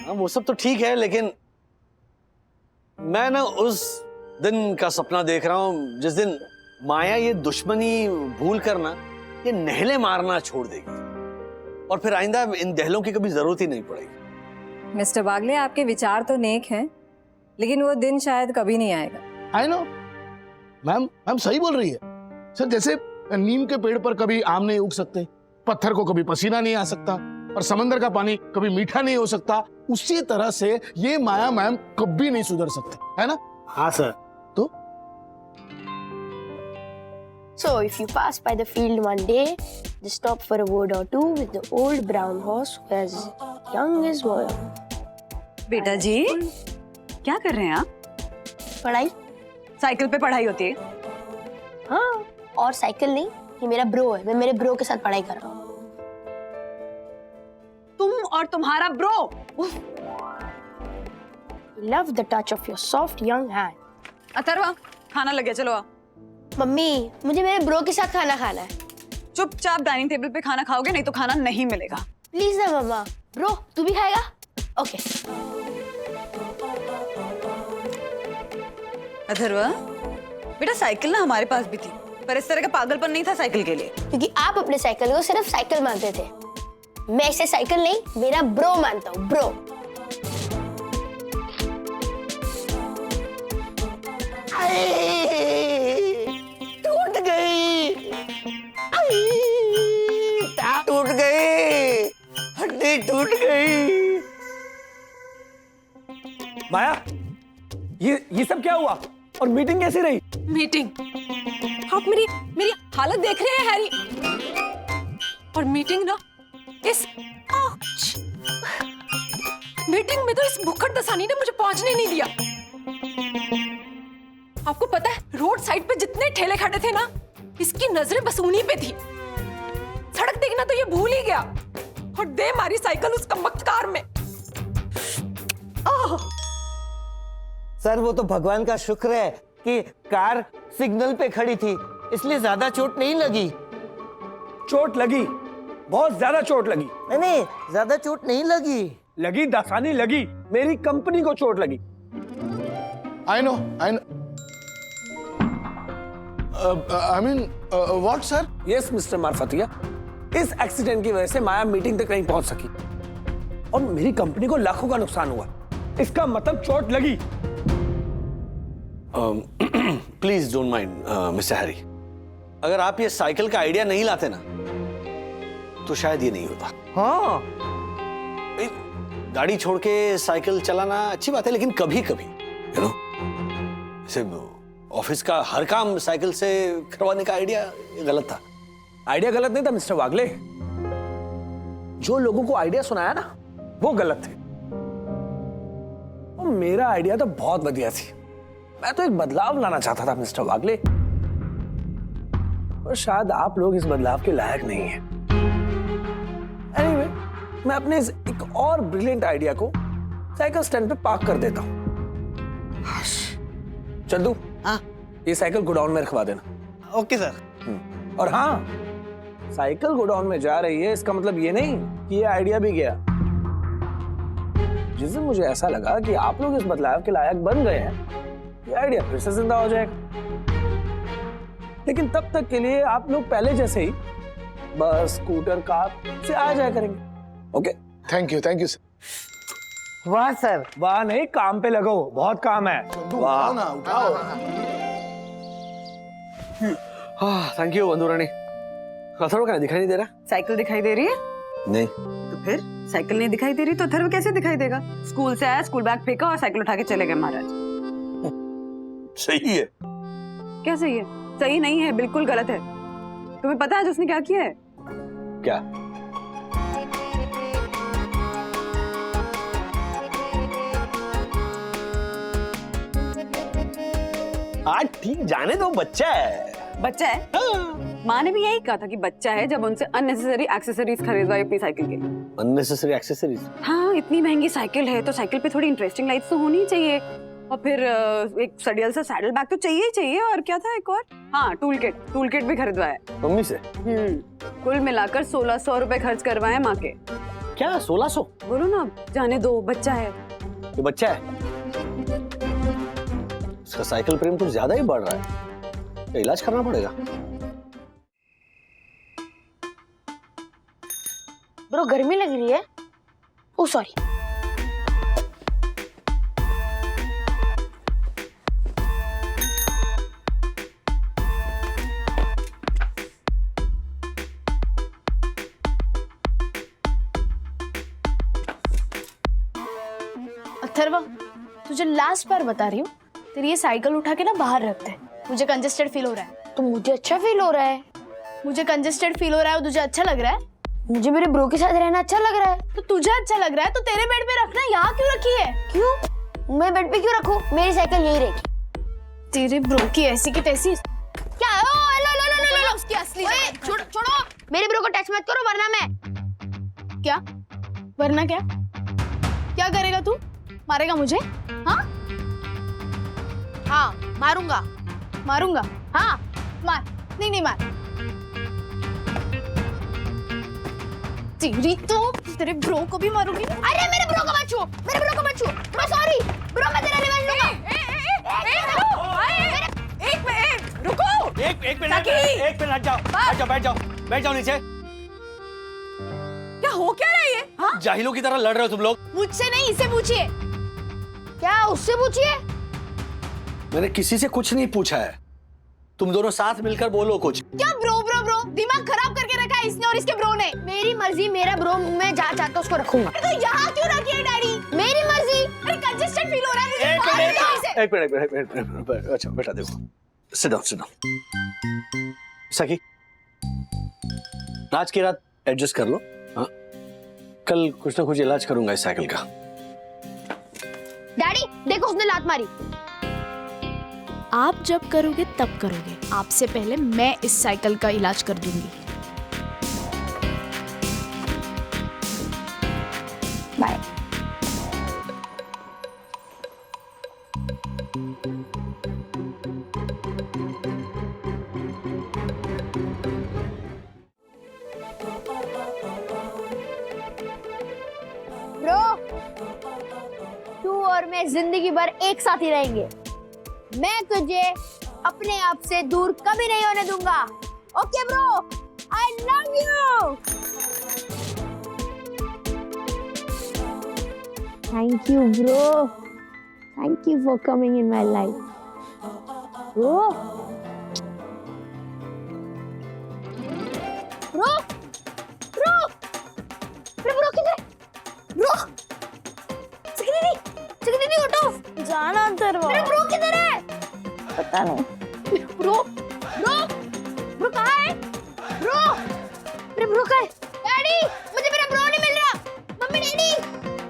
हाँ वो सब तो ठीक है, लेकिन मैं ना उस दिन का सपना देख रहा हूँ जिस दिन माया ये दुश्मनी भूल कर ना ये नहले मारना छोड़ देगी और फिर आइंदा इन दहलों की कभी जरूरत ही नहीं पड़ेगी। मिस्टर बागले, आपके विचार तो नेक हैं, लेकिन वो दिन शायद कभी नहीं आएगा। आई नो मैम सही बोल रही है सर। जैसे नीम के पेड़ पर कभी आम नहीं उग सकते, पत्थर को कभी पसीना नहीं आ सकता और समंदर का पानी कभी मीठा नहीं हो सकता, उसी तरह से ये माया मैम कभी नहीं सुधर सकते, है ना? हाँ सर। तो So if you pass by the field one day, just stop for a word or two with the old brown horse who is young as well. बेटा जी, क्या कर रहे हैं आप? पढ़ाई। साइकिल पे पढ़ाई होती है? हाँ, और साइकिल नहीं, ये मेरा ब्रो है, मैं मेरे ब्रो के साथ पढ़ाई कर रहा हूँ। तुम और तुम्हारा bro. Love the touch of your soft young hand. Atharva, खाना लगे, चलो आ। मम्मी, मुझे मेरे ब्रो के साथ खाना खाना है। चुपचाप डाइनिंग टेबल पे खाना खाओगे, नहीं तो खाना नहीं मिलेगा। प्लीज ना मम्मा। ब्रो, तू भी खाएगा? ओके। अथर्वा, बेटा साइकिल ना हमारे पास भी थी, पर इस तरह का पागलपन नहीं था साइकिल के लिए। क्योंकि आप अपने साइकिल को सिर्फ साइकिल मानते थे। मैं इसे साइकिल नहीं, मेरा ब्रो मानता हूँ, ब्रो। टूट गई, टूट गई, हड्डी टूट गई। माया, ये सब क्या हुआ और मीटिंग कैसी रही? मीटिंग? आप मेरी हालत देख रहे हैं हैरी? और मीटिंग ना इस मीटिंग में तो इस भुक्खड़ दसानी ने मुझे पहुंचने नहीं दिया। आपको पता है रोड साइड पे जितने ठेले खड़े थे ना, इसकी नजरें बस उन्हीं पे थी। सड़क देखना तो ये भूल ही गया और दे मारी साइकिल उस कमबख्त कार में। सर वो तो भगवान का शुक्र है कि कार सिग्नल पे खड़ी थी, इसलिए ज्यादा चोट नहीं लगी। चोट लगी, बहुत ज्यादा चोट लगी। नहीं, ज्यादा चोट नहीं लगी। लगी दसानी लगी, मेरी कंपनी को चोट लगी। I know. I mean, what, sir? Yes, mister Marfatia, इस एक्सीडेंट की वजह से माया मीटिंग तक नहीं पहुंच सकी और मेरी कंपनी को लाखों का नुकसान हुआ। इसका मतलब चोट लगी। Please don't mind mister Harry, अगर आप ये साइकिल का आइडिया नहीं लाते ना तो शायद ये नहीं होता। हाँ, गाड़ी छोड़ के साइकिल चलाना अच्छी बात है, लेकिन कभी कभी यू नो जैसे ऑफिस का हर काम साइकिल से करवाने का आइडिया गलत था। आइडिया गलत नहीं था मिस्टर वागले, जो लोगों को आइडिया सुनाया ना वो गलत थे। और मेरा आइडिया तो बहुत बढ़िया थी, मैं तो एक बदलाव लाना चाहता था मिस्टर वागले, और शायद आप लोग इस बदलाव के लायक नहीं हैं। एनीवे, मैं अपने इस एक और ब्रिलियंट आइडिया को साइकिल स्टैंड पे पार्क कर देता हूं। चंदू, हाँ, ये साइकिल गोडाउन में रखवा देना। Okay sir. और हाँ, साइकिल गोडाउन में जा रही है इसका मतलब ये नहीं कि ये आइडिया भी गया। जिस दिन मुझे ऐसा लगा कि आप लोग इस बदलाव के लायक बन गए हैं, ये आइडिया फिर से जिंदा हो जाएगा। लेकिन तब तक के लिए आप लोग पहले जैसे ही बस, स्कूटर, कार से आ जाया करेंगे। Okay, thank you sir. वाह सर। वाह नहीं, काम पे लगो, बहुत काम है। उठाओ ना, उठाओ। Thank you बंधुरानी। अथर्व क्या दिखाई नहीं दे रहा? साइकिल दिखाई दे रही है? नहीं। तो फिर साइकिल नहीं दिखाई दे रही तो अथर्व कैसे दिखाई देगा? स्कूल से आया, स्कूल बैग फेंका और साइकिल उठा के चले गए महाराज। सही है। क्या सही है? सही नहीं है, बिल्कुल गलत है। तुम्हें पता है आज उसने क्या किया है? क्या? आज ठीक, जाने दो, बच्चा है। बच्चा है? हाँ। माँ ने भी यही कहा था कि बच्चा है जब उनसे अननेसेसरी एक्सेसरीज खरीदवाई अपनी साइकिल के लिए। Unnecessary accessories? हाँ, इतनी महंगी साइकिल है तो साइकिल पे थोड़ी इंटरेस्टिंग लाइट्स तो होनी चाहिए, और फिर एक सडियल सा सैडल बैग तो चाहिए ही चाहिए। और क्या था एक और? हाँ, टूल किट भी खरीदवाया मम्मी से। कुल मिलाकर 1600 रुपए खर्च करवाए माँ के। क्या 1600? बोलो ना, जाने दो, बच्चा है। तो बच्चा है, उसका साइकिल प्रेम कुछ ज्यादा ही बढ़ रहा है, तो इलाज करना पड़ेगा। ब्रो, गर्मी लग रही है। Oh sorry. अथर्वा, तुझे लास्ट बार बता रही हूँ, तेरी ये साइकिल उठा के ना बाहर रखते हैं। मुझे कंजेस्टेड फील हो रहा है। तो मुझे अच्छा फील हो रहा है। मुझे कंजेस्टेड फील हो रहा है और तुझे अच्छा लग रहा है? मुझे मेरे ब्रो के साथ रहना अच्छा लग रहा है। तो तुझे अच्छा लग रहा है तो तेरे बेड पे रखना, यहाँ क्यों रखी है? क्यों? मैं बेड पे क्यों रखूं? मेरी साइकिल यही रहेगी। तेरे ब्रो की ऐसी की तैसी। क्या? हेलो हेलो नो उसकी असली छोड़ो, मेरे ब्रो को टच मत करो वरना मैं क्या? वरना क्या? क्या करेगा तू? मारेगा मुझे? हाँ मारूंगा। मारूंगा। हाँ मार। नहीं मार। तेरी तो तेरे ब्रो को भी मारूंगी। अरे मेरे ब्रो को मत छू, ब्रो सॉरी, ब्रो मैं तेरा रिवेंज लूंगा। रुको, एक मिनट हट जाओ, बैठ जाओ नीचे। क्या हो क्या रहा है ये? हाँ? जाहिलों की तरह लड़ रहे हो तुम लोग। मुझसे नहीं, इससे पूछिए। क्या उससे पूछिए? मैंने किसी से कुछ नहीं पूछा है, तुम दोनों साथ मिलकर बोलो कुछ। क्या ब्रो दिमाग खराब करके रखा है इसने और इसके ब्रो ने। मेरी मर्जी, मेरा ब्रो मैं जहाँ चाहता उसको रखूंगा। तो यहाँ क्यों रखी है डैडी? मेरी मर्जी। अरे कंजेस्टेड फील हो रहा है मुझे। एक मिनट, अच्छा बेटा देखो, सिट डाउन। सखी, आज की रात एडजस्ट कर लो। हाँ, कल कुछ ना कुछ इलाज करूंगा इस साइकिल का। डैडी देखो उसने लात मारी। आप जब करोगे तब करोगे, आपसे पहले मैं इस साइकिल का इलाज कर दूंगी। बाय। ब्रो, तू और मैं जिंदगी भर एक साथ ही रहेंगे। मैं तुझे अपने आप से दूर कभी नहीं होने दूंगा। Okay bro, I love you. Thank you bro, thank you for coming in my life bro. Bro bro bro किधर है? ब्रो सखी दीदी उठो, जाना अंदर। मेरा ब्रो किधर है? पता नहीं। ब्रो कहाँ है? ब्रो, मेरा ब्रो कहाँ है? डैडी, मुझे मेरा ब्रो नहीं मिल रहा। मम्मी डैडी,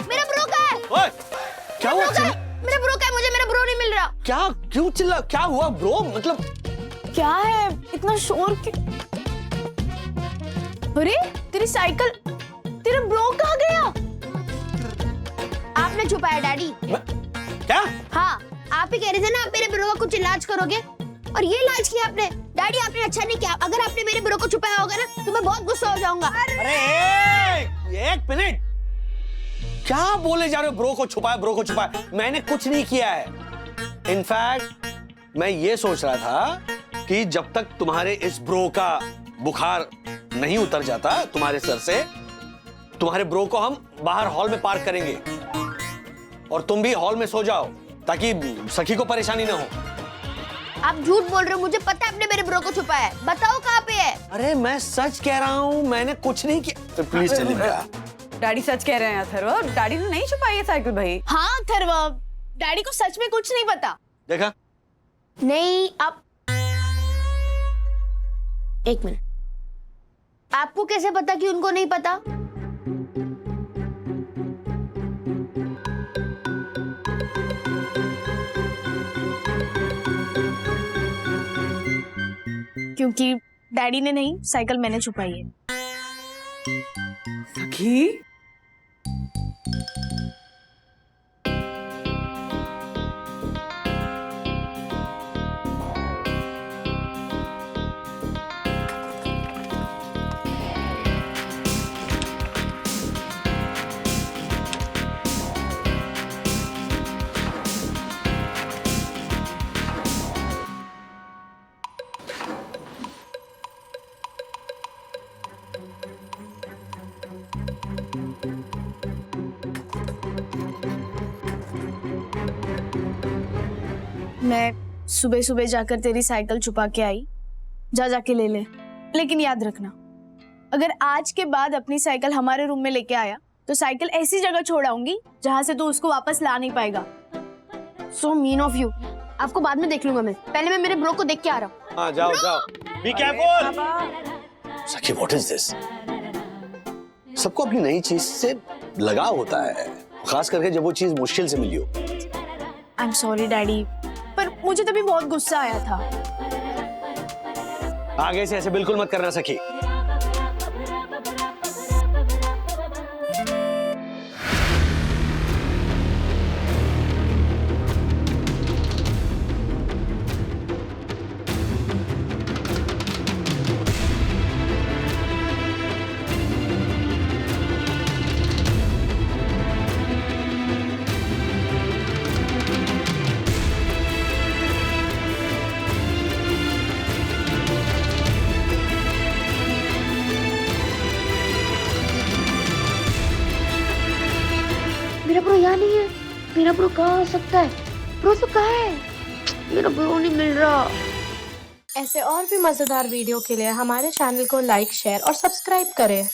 मेरा ब्रो कहाँ है? ओए, क्या हुआ? मेरा ब्रो कहाँ है? मुझे मेरा ब्रो नहीं मिल रहा। क्या, क्यों चिल्ला? क्या हुआ ब्रो? मतलब क्या है इतना शोर क्यों? अरे तेरी साइकिल, तेरा ब्रो कहाँ गया? आपने छुपाया डैडी। क्या? हाँ, आप ही कह रहे थे ना आप मेरे ब्रो का कुछ इलाज करोगे, और ये इलाज किया आपने। डैडी आपने अच्छा नहीं किया। अगर आपने मेरे ब्रो को छुपाया होगा ना तो मैं बहुत गुस्सा हो जाऊंगा। अरे एक मिनट, क्या बोले जा रहे हो? ब्रो को छुपाया? मैंने कुछ नहीं किया है। इनफैक्ट मैं ये सोच रहा था कि जब तक तुम्हारे इस ब्रो का बुखार नहीं उतर जाता तुम्हारे सर से, तुम्हारे ब्रो को हम बाहर हॉल में पार्क करेंगे और तुम भी हॉल में सो जाओ ताकि सखी को परेशानी ना हो। आप झूठ बोल रहे हो, मुझे पता है आपने मेरे ब्रो को छुपाया है। बताओ कहाँ पे है? अरे मैं सच कह रहा हूँ, मैंने कुछ नहीं किया। तो प्लीज टेल मी। डैडी सच कह रहे हैं अथर्व, डैडी ने नहीं छुपाई है साइकिल भाई। हाँ अथर्व, डैडी को सच में कुछ नहीं पता। देखा? नहीं, आप एक मिनट, आपको कैसे पता कि उनको नहीं पता? क्योंकि डैडी ने नहीं, साइकिल मैंने छुपाई है। सखी, मैं सुबह सुबह जाकर तेरी साइकिल छुपा के आई, जाके ले ले। लेकिन याद रखना, अगर आज के बाद अपनी साइकिल हमारे रूम में लेके आया तो साइकिल ऐसी जगह छोड़ आऊंगी जहां से तू उसको वापस ला नहीं पाएगा। So mean of you। आपको बाद में देख लूंगा मैं, पहले मैं मेरे ब्रो को देख के आ रहा हूँ। हाँ जाओ। Be careful। सखी, what is this? सबको अपनी नई चीज से लगाव होता है, खास करके जब वो चीज मुश्किल से मिली हो। I'm sorry डैडी, पर मुझे तभी बहुत गुस्सा आया था। आगे से ऐसे बिल्कुल मत करना सखी। मेरा प्रो यहाँ नहीं है। मेरा प्रो कहाँ हो सकता है? प्रो तो कहाँ है? मेरा प्रो नहीं मिल रहा। ऐसे और भी मजेदार वीडियो के लिए हमारे चैनल को लाइक, शेयर और सब्सक्राइब करें।